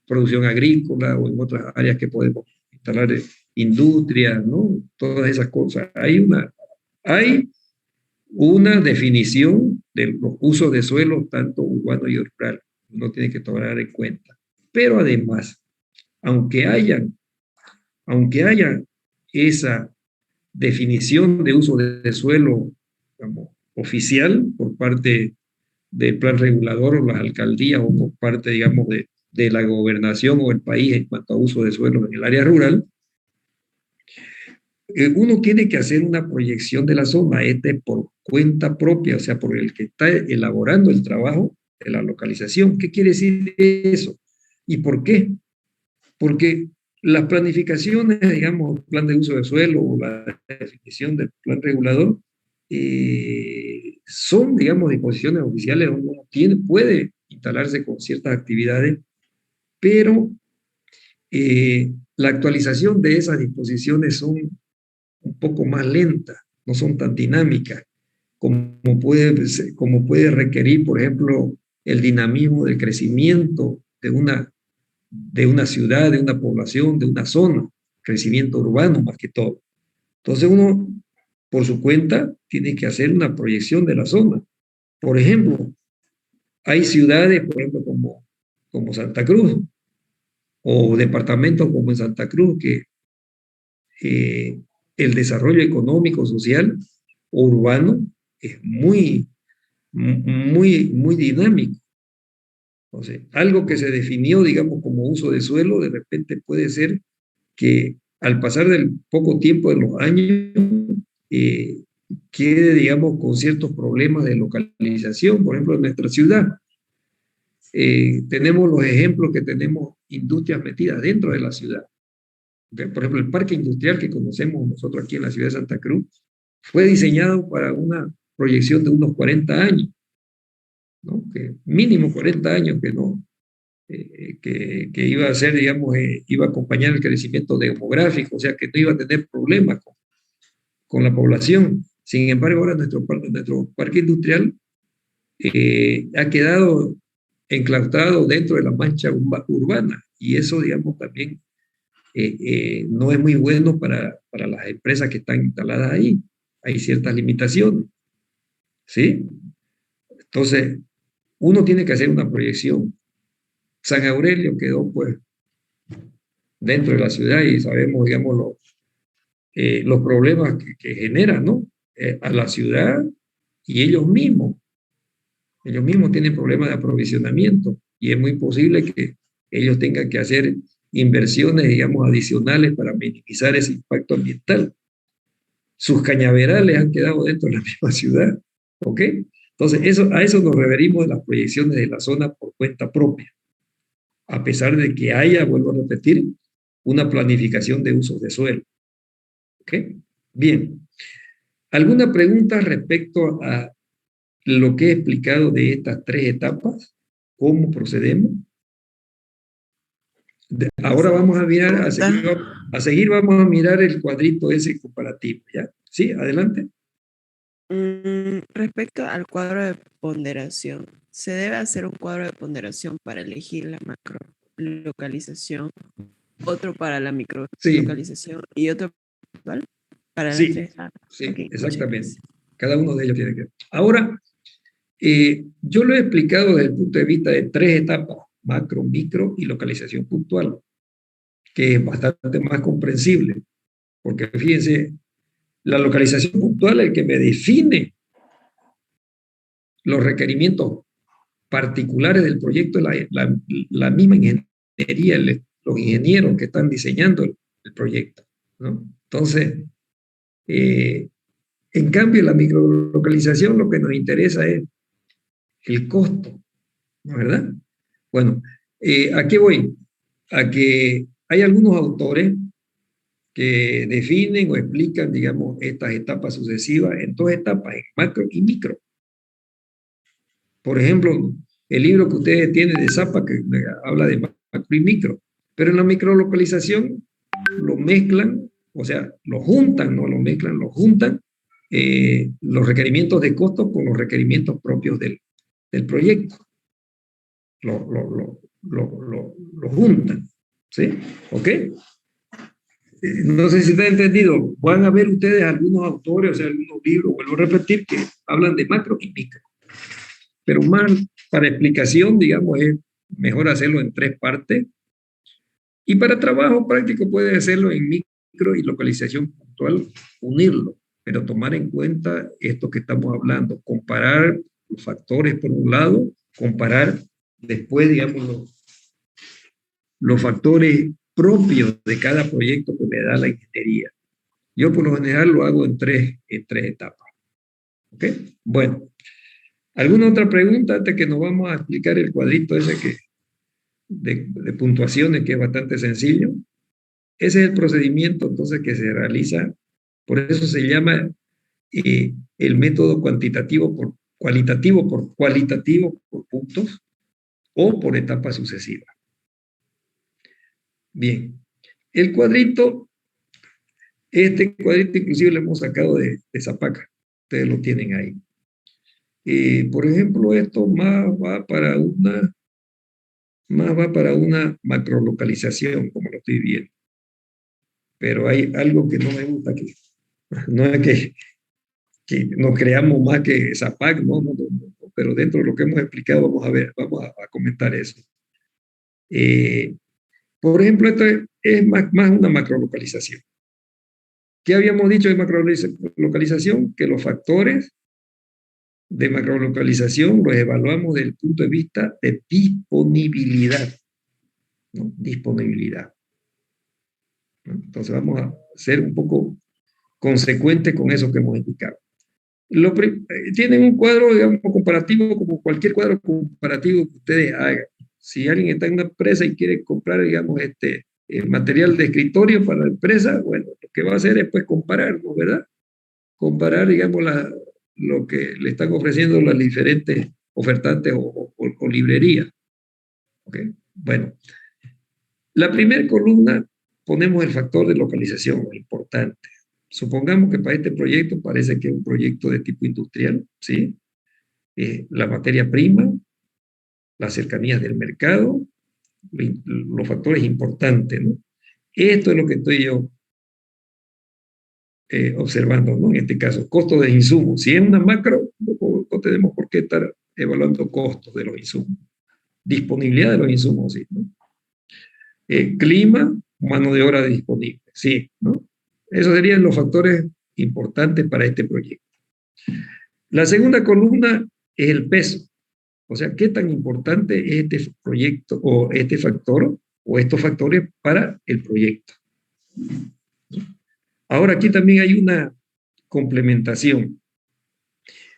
Speaker 1: producción agrícola o en otras áreas que podemos instalar industrias, ¿no? Todas esas cosas. Hay una definición de los usos de suelo, tanto urbano y rural. Uno tiene que tomar en cuenta. Pero además, aunque haya esa definición de uso de suelo, digamos, oficial por parte del plan regulador o las alcaldías o por parte, digamos, de la gobernación o el país en cuanto a uso de suelo en el área rural, uno tiene que hacer una proyección de la zona, por cuenta propia, o sea, por el que está elaborando el trabajo de la localización. ¿Qué quiere decir eso? ¿Y por qué? Porque las planificaciones, digamos, plan de uso de suelo o la definición del plan regulador, son, digamos, disposiciones oficiales donde uno puede instalarse con ciertas actividades, pero la actualización de esas disposiciones son un poco más lentas, no son tan dinámicas como puede requerir, por ejemplo, el dinamismo del crecimiento de una ciudad, de una población, de una zona, crecimiento urbano más que todo. Entonces uno, por su cuenta, tiene que hacer una proyección de la zona. Por ejemplo, hay ciudades, por ejemplo, como Santa Cruz, o departamentos como en Santa Cruz, que el desarrollo económico, social, urbano, es muy dinámico. Entonces, algo que se definió, digamos, como uso de suelo, de repente puede ser que al pasar del poco tiempo de los años, quede, digamos, con ciertos problemas de localización. Por ejemplo, en nuestra ciudad, tenemos los ejemplos que tenemos industrias metidas dentro de la ciudad. ¿Okay? Por ejemplo, el parque industrial que conocemos nosotros aquí en la ciudad de Santa Cruz fue diseñado para una proyección de unos 40 años, ¿no? Que mínimo 40 años que iba a ser, digamos, iba a acompañar el crecimiento demográfico, o sea, que no iba a tener problemas con la población. Sin embargo, ahora nuestro parque industrial ha quedado enclaustrado dentro de la mancha urbana. Y eso, digamos, también no es muy bueno para las empresas que están instaladas ahí. Hay ciertas limitaciones, ¿sí? Entonces, uno tiene que hacer una proyección. San Aurelio quedó, pues, dentro de la ciudad y sabemos, digamos, los problemas que genera, ¿no? A la ciudad y ellos mismos. Ellos mismos tienen problemas de aprovisionamiento y es muy posible que ellos tengan que hacer inversiones, digamos, adicionales para minimizar ese impacto ambiental. Sus cañaverales han quedado dentro de la misma ciudad, ¿ok? Entonces, a eso nos referimos de las proyecciones de la zona por cuenta propia, a pesar de que haya, vuelvo a repetir, una planificación de usos de suelo, ¿ok? Bien, ¿alguna pregunta respecto a lo que he explicado de estas tres etapas? ¿Cómo procedemos? Ahora vamos a mirar, a seguir vamos a mirar el cuadrito ese comparativo, ¿ya? Sí, adelante.
Speaker 2: Respecto al cuadro de ponderación, se debe hacer un cuadro de ponderación para elegir la macrolocalización, otro para la
Speaker 1: Sí,
Speaker 2: microlocalización y otro ¿vale? Para las
Speaker 1: sí,
Speaker 2: tres.
Speaker 1: sí,
Speaker 2: Ok, muchas
Speaker 1: exactamente.
Speaker 2: gracias.
Speaker 1: Cada uno de ellos tiene que... Ahora, yo lo he explicado desde el punto de vista de tres etapas, macro, micro y localización puntual, que es bastante más comprensible, porque fíjense, la localización puntual es el que me define los requerimientos particulares del proyecto, la misma ingeniería, los ingenieros que están diseñando el proyecto, ¿no? Entonces, en cambio, la microlocalización lo que nos interesa es el costo, ¿no es verdad? Bueno, ¿a qué voy? A que hay algunos autores que definen o explican, digamos, estas etapas sucesivas en dos etapas, en macro y micro. Por ejemplo, el libro que ustedes tienen de Zapa, que habla de macro y micro, pero en la microlocalización lo mezclan, o sea, lo juntan, no lo mezclan, lo juntan los requerimientos de costo con los requerimientos propios del proyecto. Lo juntan, ¿sí? ¿Ok? No sé si está entendido. Van a ver ustedes algunos autores, o sea, algunos libros, vuelvo a repetir, que hablan de macro y micro. Pero más para explicación, digamos, es mejor hacerlo en tres partes. Y para trabajo práctico puede hacerlo en micro y localización puntual, unirlo, pero tomar en cuenta esto que estamos hablando, comparar los factores por un lado, comparar después, digamos, los factores propios de cada proyecto que me da la ingeniería. Yo por lo general lo hago en tres etapas. ¿Ok? Bueno, ¿alguna otra pregunta antes que nos vamos a explicar el cuadrito ese de puntuaciones que es bastante sencillo? Ese es el procedimiento entonces que se realiza, por eso se llama el método cualitativo por cualitativo por puntos o por etapas sucesivas. Bien, el cuadrito, este cuadrito inclusive lo hemos sacado de Zapaca, ustedes lo tienen ahí. Por ejemplo, esto más va para una macrolocalización, como lo estoy viendo. Pero hay algo que no me gusta, que no es que nos creamos más que Zapac, no, pero dentro de lo que hemos explicado vamos a ver, vamos a comentar eso. Por ejemplo, esto es más una macrolocalización. ¿Qué habíamos dicho de macrolocalización? Que los factores de macrolocalización los evaluamos desde el punto de vista de disponibilidad, ¿no? Disponibilidad, ¿no? Entonces vamos a ser un poco consecuentes con eso que hemos indicado. Tienen un cuadro, digamos, comparativo, como cualquier cuadro comparativo que ustedes hagan. Si alguien está en una empresa y quiere comprar, digamos, material de escritorio para la empresa, bueno, lo que va a hacer es pues comparar, ¿no? ¿Verdad? Comparar, digamos, lo que le están ofreciendo las diferentes ofertantes o librerías. ¿Ok? Bueno, la primera columna ponemos el factor de localización, importante. Supongamos que para este proyecto parece que es un proyecto de tipo industrial, ¿sí? La materia prima las cercanías del mercado, los factores importantes, ¿no? Esto es lo que estoy yo observando, ¿no? En este caso, costo de insumos. Si es una macro, no tenemos por qué estar evaluando costos de los insumos. Disponibilidad de los insumos, sí, ¿no? Clima, mano de obra disponible, sí, ¿no? Esos serían los factores importantes para este proyecto. La segunda columna es el peso. O sea, ¿qué tan importante es este proyecto o este factor o estos factores para el proyecto? Ahora, aquí también hay una complementación.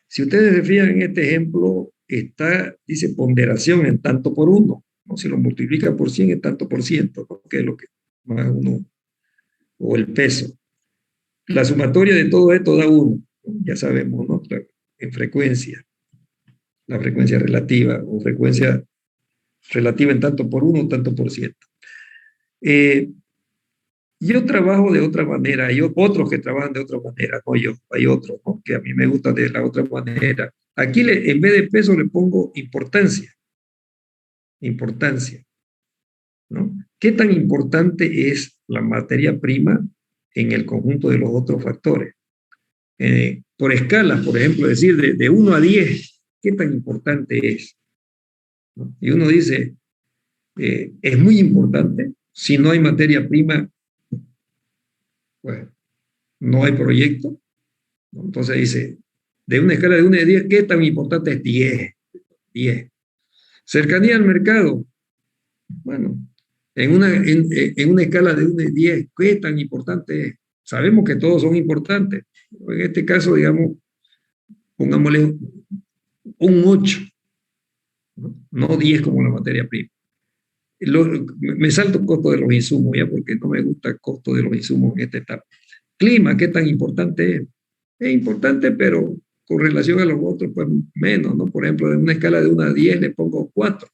Speaker 1: Si ustedes se fijan en este ejemplo, dice ponderación en tanto por uno, ¿no? Si lo multiplica por 100 es tanto por ciento, ¿no? Que es lo que más uno, o el peso. La sumatoria de todo esto da 1, ¿no? Ya sabemos, ¿no? En frecuencia, la frecuencia relativa, o frecuencia relativa en tanto por uno, tanto por ciento. Yo trabajo de otra manera, hay otros que trabajan de otra manera, no yo, hay otros, ¿no? Que a mí me gusta de la otra manera. Aquí en vez de peso le pongo importancia, ¿no? ¿Qué tan importante es la materia prima en el conjunto de los otros factores? Por escala, por ejemplo, decir de 1 a 10, ¿qué tan importante es? ¿No? Y uno dice, es muy importante. Si no hay materia prima, pues no hay proyecto, ¿no? Entonces dice, de una escala de 1 a 10, ¿qué tan importante es? 10. 10. Cercanía al mercado. Bueno, en una escala de 1 a 10, ¿qué tan importante es? Sabemos que todos son importantes. En este caso, digamos, pongámosle un 8, no 10 como la materia prima. Me salto el costo de los insumos, ya, porque no me gusta el costo de los insumos en esta etapa. Clima, ¿qué tan importante es? Es importante, pero con relación a los otros, pues menos, ¿no? Por ejemplo, en una escala de 1 a 10 le pongo 4.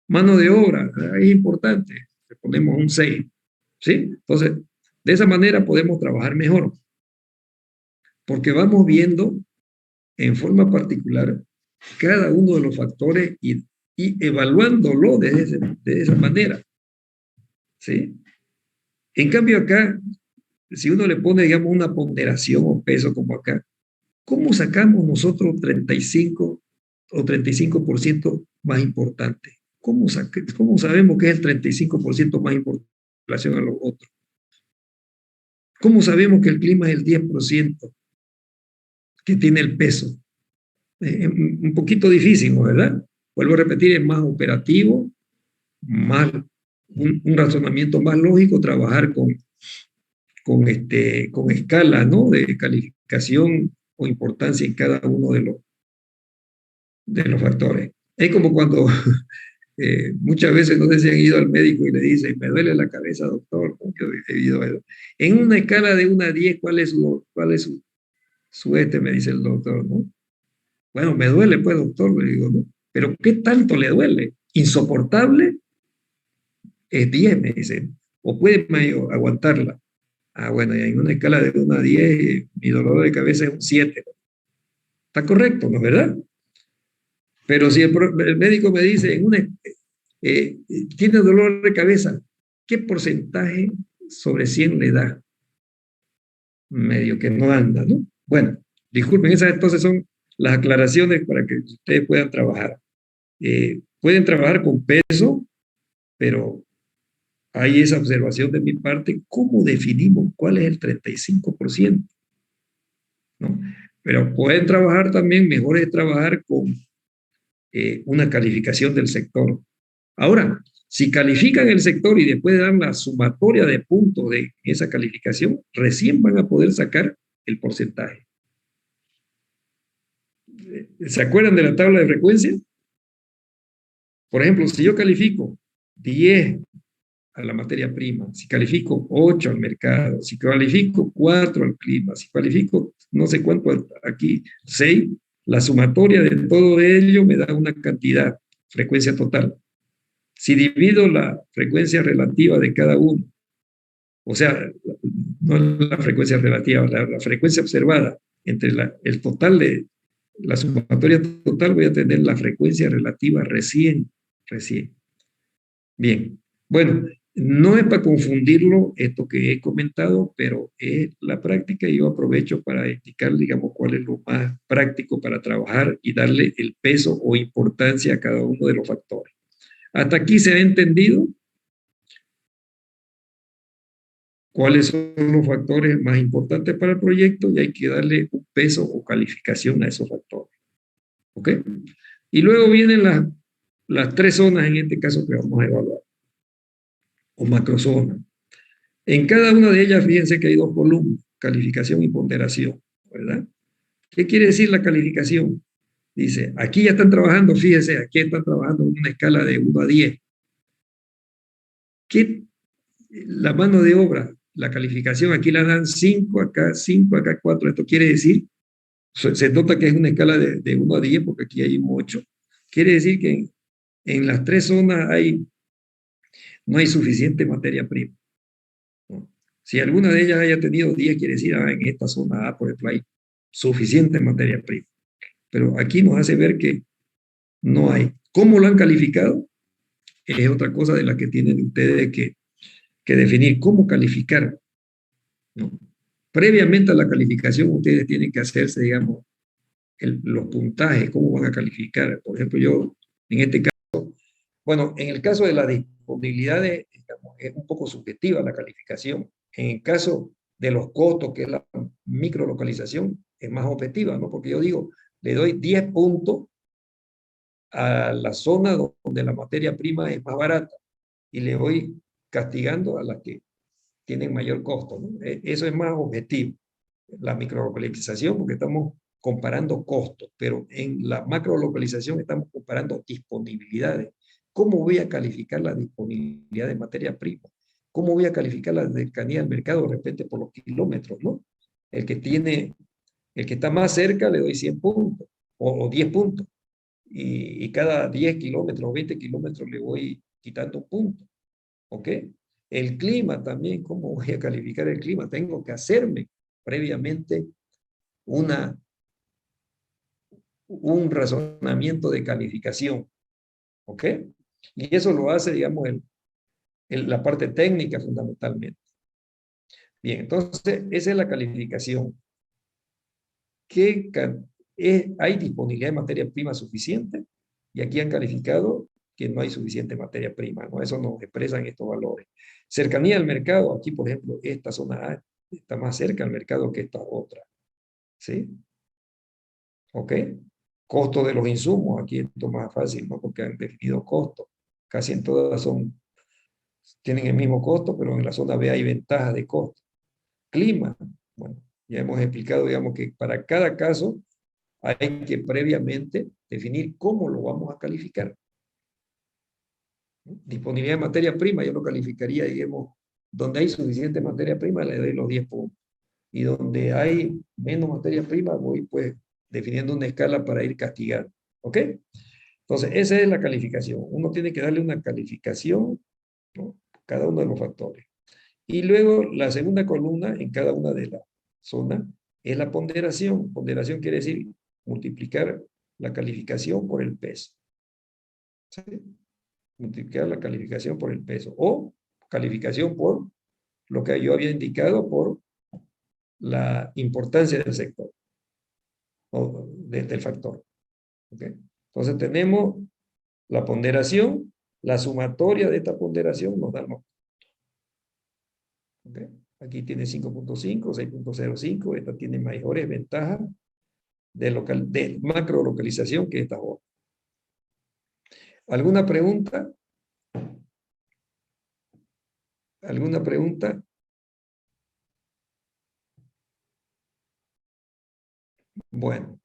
Speaker 1: Mano de obra, es importante, le ponemos un 6, ¿sí? Entonces, de esa manera podemos trabajar mejor, porque vamos viendo en forma particular cada uno de los factores y evaluándolo de esa manera, ¿sí? En cambio acá, si uno le pone, digamos, una ponderación o peso como acá, ¿cómo sacamos nosotros 35 o 35% más importante? ¿Cómo sabemos que es el 35% más importante en relación a los otros? ¿Cómo sabemos que el clima es el 10% que tiene el peso? Un poquito difícil, ¿no? ¿Verdad? Vuelvo a repetir, es más operativo, más un razonamiento más lógico, trabajar con escala, ¿no? De calificación o importancia en cada uno de los factores. Es como cuando muchas veces no sé si han ido al médico y le dicen, me duele la cabeza, doctor. Yo he ido a eso. En una escala de 1 a 10, ¿cuál es su me dice el doctor, ¿no? Bueno, me duele, pues, doctor, le digo, ¿no? Pero ¿qué tanto le duele? ¿Insoportable? Es 10, me dicen. ¿O puede aguantarla? Ah, bueno, y en una escala de 1 a 10, mi dolor de cabeza es un 7. Está correcto, ¿no es verdad? Pero si el médico me dice, tiene dolor de cabeza, ¿qué porcentaje sobre 100 le da? Medio que no anda, ¿no? Bueno, disculpen, esas entonces son las aclaraciones para que ustedes puedan trabajar. Pueden trabajar con peso, pero hay esa observación de mi parte, ¿cómo definimos cuál es el 35%? ¿No? Pero pueden trabajar también, mejor es trabajar con una calificación del sector. Ahora, si califican el sector y después dan la sumatoria de puntos de esa calificación, recién van a poder sacar el porcentaje. ¿Se acuerdan de la tabla de frecuencia? Por ejemplo, si yo califico 10 a la materia prima, si califico 8 al mercado, si califico 4 al clima, si califico no sé cuánto aquí, 6, la sumatoria de todo ello me da una cantidad, frecuencia total. Si divido la frecuencia relativa de cada uno, o sea, no la frecuencia relativa, la frecuencia observada entre el total la sumatoria total voy a tener la frecuencia relativa recién. Bien, bueno, no es para confundirlo esto que he comentado, pero es la práctica y yo aprovecho para indicar, digamos, cuál es lo más práctico para trabajar y darle el peso o importancia a cada uno de los factores. ¿Hasta aquí se ha entendido cuáles son los factores más importantes para el proyecto y hay que darle un peso o calificación a esos factores? ¿Ok? Y luego vienen las tres zonas en este caso que vamos a evaluar, o macrozonas. En cada una de ellas, fíjense que hay dos columnas, calificación y ponderación, ¿verdad? ¿Qué quiere decir la calificación? Dice, aquí ya están trabajando, fíjense, aquí están trabajando en una escala de 1 a 10. ¿Qué? La mano de obra, la calificación, aquí la dan 5, acá 4. Esto quiere decir, se nota que es una escala de 1 a 10 porque aquí hay 8. Quiere decir que en las tres zonas no hay suficiente materia prima, ¿no? Si alguna de ellas haya tenido 10, quiere decir, en esta zona A, por ejemplo, hay suficiente materia prima. Pero aquí nos hace ver que no hay. ¿Cómo lo han calificado? Es otra cosa de la que tienen ustedes que definir. ¿Cómo calificar? ¿No? Previamente a la calificación, ustedes tienen que hacerse, digamos, los puntajes, cómo van a calificar. Por ejemplo, yo, en este caso, bueno, en el caso de la disponibilidad, digamos, es un poco subjetiva la calificación. En el caso de los costos, que es la microlocalización, es más objetiva, ¿no? Porque yo digo, le doy 10 puntos a la zona donde la materia prima es más barata y le voy castigando a las que tienen mayor costo, ¿no? Eso es más objetivo, la microlocalización, porque estamos comparando costos, pero en la macrolocalización estamos comparando disponibilidades. ¿Cómo voy a calificar la disponibilidad de materia prima? ¿Cómo voy a calificar la cercanía al mercado de repente por los kilómetros, ¿no? El que está más cerca le doy 100 puntos o 10 puntos y cada 10 kilómetros o 20 kilómetros le voy quitando un punto, ¿ok? El clima también, ¿cómo voy a calificar el clima? Tengo que hacerme previamente un razonamiento de calificación, ¿ok? Y eso lo hace, digamos, la parte técnica fundamentalmente. Bien, entonces, esa es la calificación. ¿Hay disponibilidad de materia prima suficiente? Y aquí han calificado que no hay suficiente materia prima, ¿no? Eso nos expresan estos valores. Cercanía al mercado, aquí, por ejemplo, esta zona A está más cerca al mercado que esta otra, ¿sí? ¿Ok? Costo de los insumos, aquí esto es más fácil, ¿no? Porque han definido costos. Casi en todas tienen el mismo costo, pero en la zona B hay ventaja de costo. Clima, bueno, ya hemos explicado, digamos, que para cada caso hay que previamente definir cómo lo vamos a calificar. Disponibilidad de materia prima, yo lo calificaría, digamos, donde hay suficiente materia prima, le doy los 10 puntos. Y donde hay menos materia prima, voy pues definiendo una escala para ir castigando. ¿Ok? Entonces, esa es la calificación. Uno tiene que darle una calificación, ¿no? Cada uno de los factores. Y luego la segunda columna en cada una de las zonas es la ponderación. Ponderación quiere decir multiplicar la calificación por el peso. ¿Sí? Multiplicar la calificación por el peso. O calificación por lo que yo había indicado por la importancia del sector o del factor. ¿Okay? Entonces tenemos la ponderación, la sumatoria de esta ponderación nos da los. ¿Okay? Aquí tiene 5.5, 6.05, esta tiene mayores ventajas de macro localización que esta otra. ¿Alguna pregunta? ¿Alguna pregunta? Bueno,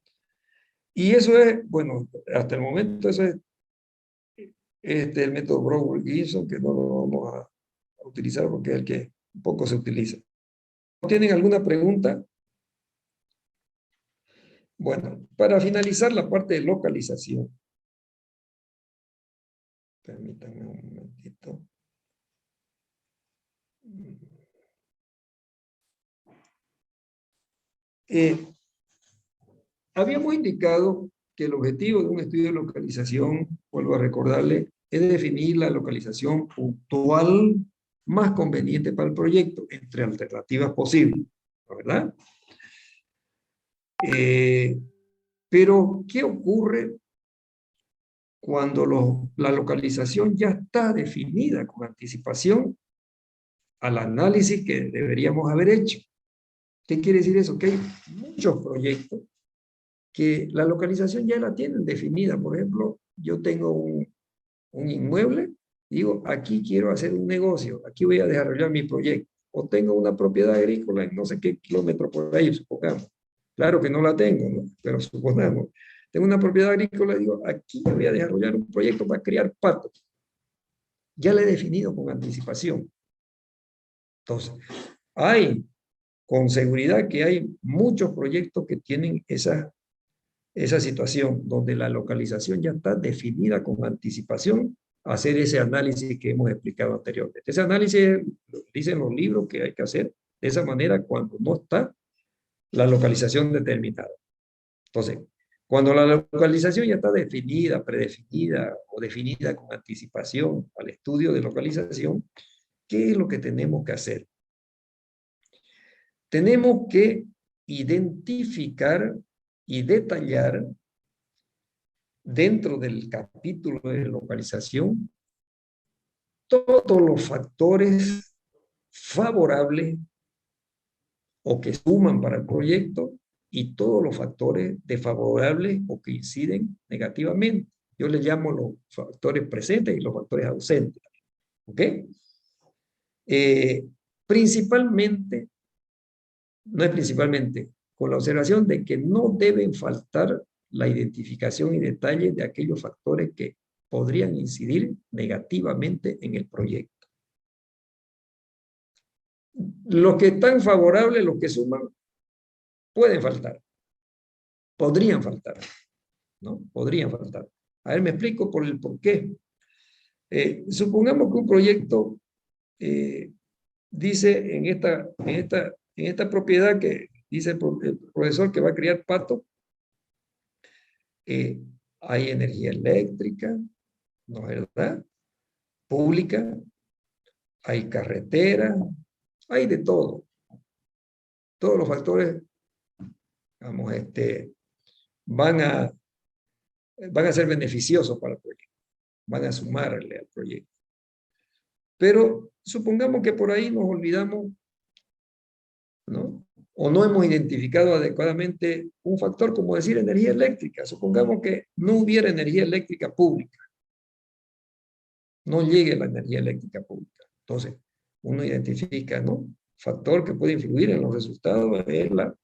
Speaker 1: y eso es, bueno, hasta el momento eso es el método Brown-Gibson, que no lo vamos a utilizar porque es el que poco se utiliza. ¿Tienen alguna pregunta? Bueno, para finalizar la parte de localización. Permítanme un momentito. habíamos indicado que el objetivo de un estudio de localización, vuelvo a recordarle, es definir la localización puntual más conveniente para el proyecto, entre alternativas posibles, ¿verdad? Pero, ¿qué ocurre cuando la localización ya está definida con anticipación al análisis que deberíamos haber hecho? ¿Qué quiere decir eso? Que hay muchos proyectos que la localización ya la tienen definida. Por ejemplo, yo tengo un inmueble, digo, aquí quiero hacer un negocio, aquí voy a desarrollar mi proyecto. O tengo una propiedad agrícola en no sé qué kilómetro por ahí, supongamos. Claro que no la tengo, ¿no? Pero supongamos. Tengo una propiedad agrícola y digo, aquí voy a desarrollar un proyecto para criar patos. Ya la he definido con anticipación. Entonces, hay con seguridad que hay muchos proyectos que tienen esa situación, donde la localización ya está definida con anticipación, hacer ese análisis que hemos explicado anteriormente. Ese análisis, dicen los libros que hay que hacer de esa manera cuando no está la localización determinada. Entonces, cuando la localización ya está definida, predefinida o definida con anticipación al estudio de localización, ¿qué es lo que tenemos que hacer? Tenemos que identificar y detallar dentro del capítulo de localización todos los factores favorables o que suman para el proyecto y todos los factores desfavorables o que inciden negativamente. Yo les llamo los factores presentes y los factores ausentes. ¿Ok? Principalmente, no es principalmente, con la observación de que no deben faltar la identificación y detalle de aquellos factores que podrían incidir negativamente en el proyecto. Los que están favorables, los que suman, pueden faltar. Podrían faltar, ¿no? Podrían faltar. A ver, me explico por el por qué. Supongamos que un proyecto dice en esta propiedad que dice el profesor que va a criar pato, hay energía eléctrica, ¿no es verdad? Pública, hay carretera, hay de todo. Todos los factores, vamos, van a ser beneficiosos para el proyecto, van a sumarle al proyecto. Pero supongamos que por ahí nos olvidamos, ¿no? O no hemos identificado adecuadamente un factor, como decir energía eléctrica. Supongamos que no hubiera energía eléctrica pública. No llegue la energía eléctrica pública. Entonces, uno identifica, ¿no? Factor que puede influir en los resultados es la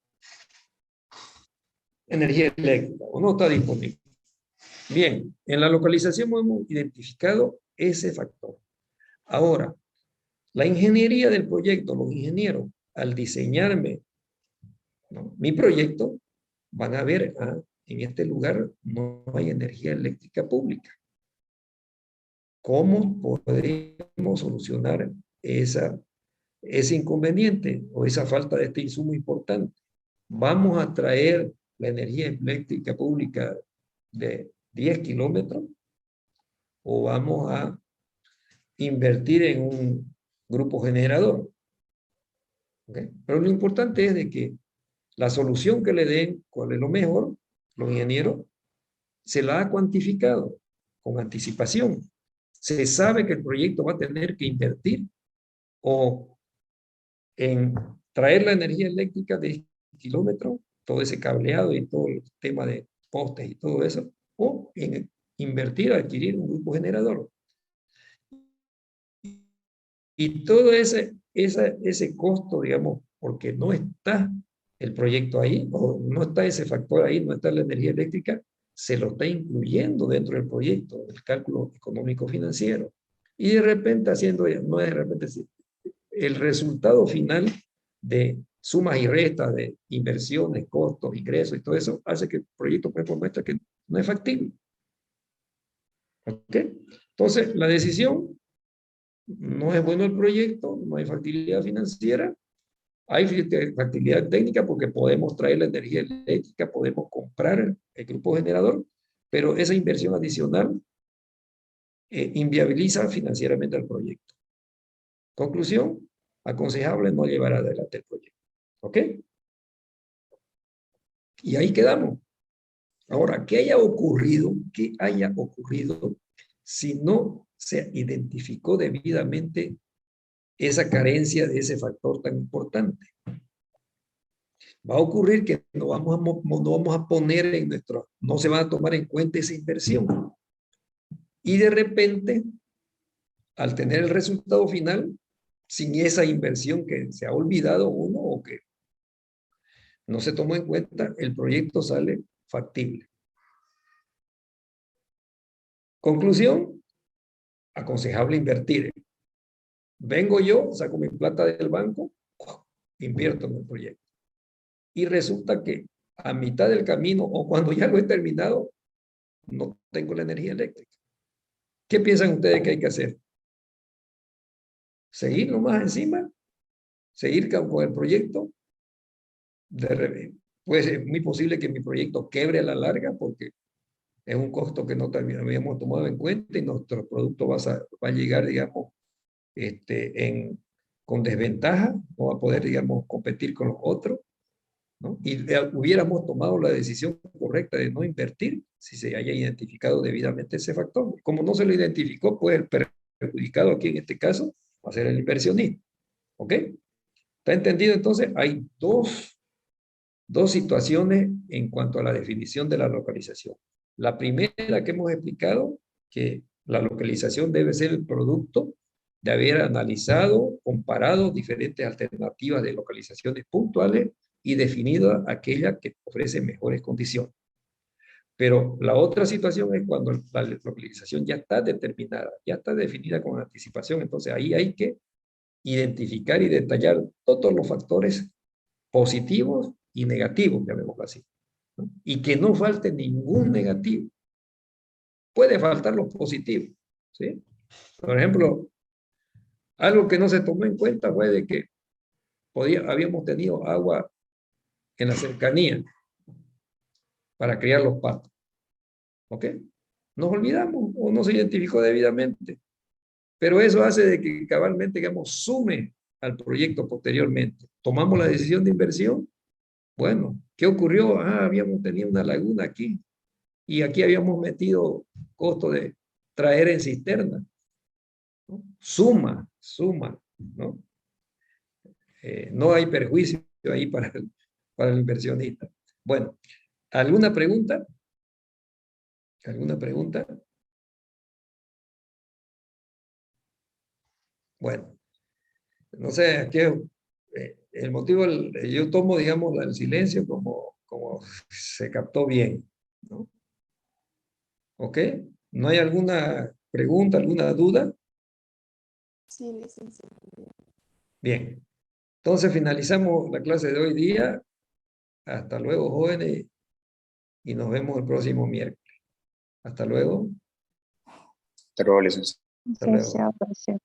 Speaker 1: energía eléctrica, o no está disponible. Bien, en la localización hemos identificado ese factor. Ahora, la ingeniería del proyecto, los ingenieros, al diseñarme, ¿no?, mi proyecto, van a ver, en este lugar no hay energía eléctrica pública. ¿Cómo podemos solucionar ese inconveniente o esa falta de este insumo importante? Vamos a traer la energía eléctrica pública de 10 kilómetros o vamos a invertir en un grupo generador. ¿Okay? Pero lo importante es de que la solución que le den, cuál es lo mejor, los ingenieros, se la ha cuantificado con anticipación. Se sabe que el proyecto va a tener que invertir o en traer la energía eléctrica de kilómetros, todo ese cableado y todo el tema de postes y todo eso, o en invertir, adquirir un grupo generador. Y todo ese costo, digamos, porque no está el proyecto ahí, o no está ese factor ahí, no está la energía eléctrica, se lo está incluyendo dentro del proyecto, del cálculo económico financiero. Y de repente haciendo, no es de repente, el resultado final de sumas y restas de inversiones, costos, ingresos y todo eso, hace que el proyecto muestra que no es factible. ¿Ok? Entonces, la decisión, no es bueno el proyecto, no hay factibilidad financiera, Hay factibilidad técnica porque podemos traer la energía eléctrica, podemos comprar el grupo generador, pero esa inversión adicional inviabiliza financieramente el proyecto. Conclusión, aconsejable no llevar adelante el proyecto. ¿Ok? Y ahí quedamos. Ahora, ¿qué haya ocurrido si no se identificó debidamente esa carencia de ese factor tan importante? Va a ocurrir que no vamos a poner en no se va a tomar en cuenta esa inversión. Y de repente, al tener el resultado final, sin esa inversión que se ha olvidado uno o que no se tomó en cuenta, el proyecto sale factible. Conclusión, aconsejable invertir. Vengo yo, saco mi plata del banco, invierto en el proyecto. Y resulta que a mitad del camino o cuando ya lo he terminado, no tengo la energía eléctrica. ¿Qué piensan ustedes que hay que hacer? ¿Seguir nomás encima? ¿Seguir con el proyecto? Pues es muy posible que mi proyecto quebre a la larga porque es un costo que no habíamos tomado en cuenta y nuestro producto va a llegar, digamos, con desventaja, no va a poder, digamos, competir con los otros, ¿no? Y hubiéramos tomado la decisión correcta de no invertir si se haya identificado debidamente ese factor. Como no se lo identificó, pues el perjudicado aquí en este caso va a ser el inversionista. ¿Ok? ¿Está entendido? Entonces, hay dos situaciones en cuanto a la definición de la localización. La primera que hemos explicado, que la localización debe ser el producto de haber analizado, comparado diferentes alternativas de localizaciones puntuales y definido aquella que ofrece mejores condiciones. Pero la otra situación es cuando la localización ya está determinada, ya está definida con anticipación. Entonces ahí hay que identificar y detallar todos los factores positivos y negativos, llamémoslo así, ¿no? Y que no falte ningún negativo. Puede faltar los positivos, ¿sí? Por ejemplo, algo que no se tomó en cuenta fue de que habíamos tenido agua en la cercanía para criar los patos. ¿Ok? Nos olvidamos o no se identificó debidamente. Pero eso hace de que cabalmente, digamos, sume al proyecto posteriormente. Tomamos la decisión de inversión. Bueno, ¿qué ocurrió? Habíamos tenido una laguna aquí y aquí habíamos metido costo de traer en cisterna, ¿no? Suma, ¿no? No hay perjuicio ahí para el inversionista. Bueno, ¿alguna pregunta? ¿Alguna pregunta? Bueno, no sé, aquí el motivo, yo tomo, digamos, el silencio como se captó bien, ¿no? ¿Ok? ¿No hay alguna pregunta, alguna duda?
Speaker 2: Sí, licenciado.
Speaker 1: Bien. Entonces finalizamos la clase de hoy día. Hasta luego, jóvenes, y nos vemos el próximo miércoles. Hasta luego.
Speaker 4: Hasta luego, licenciado.
Speaker 1: Hasta luego.
Speaker 5: Licenciado, gracias.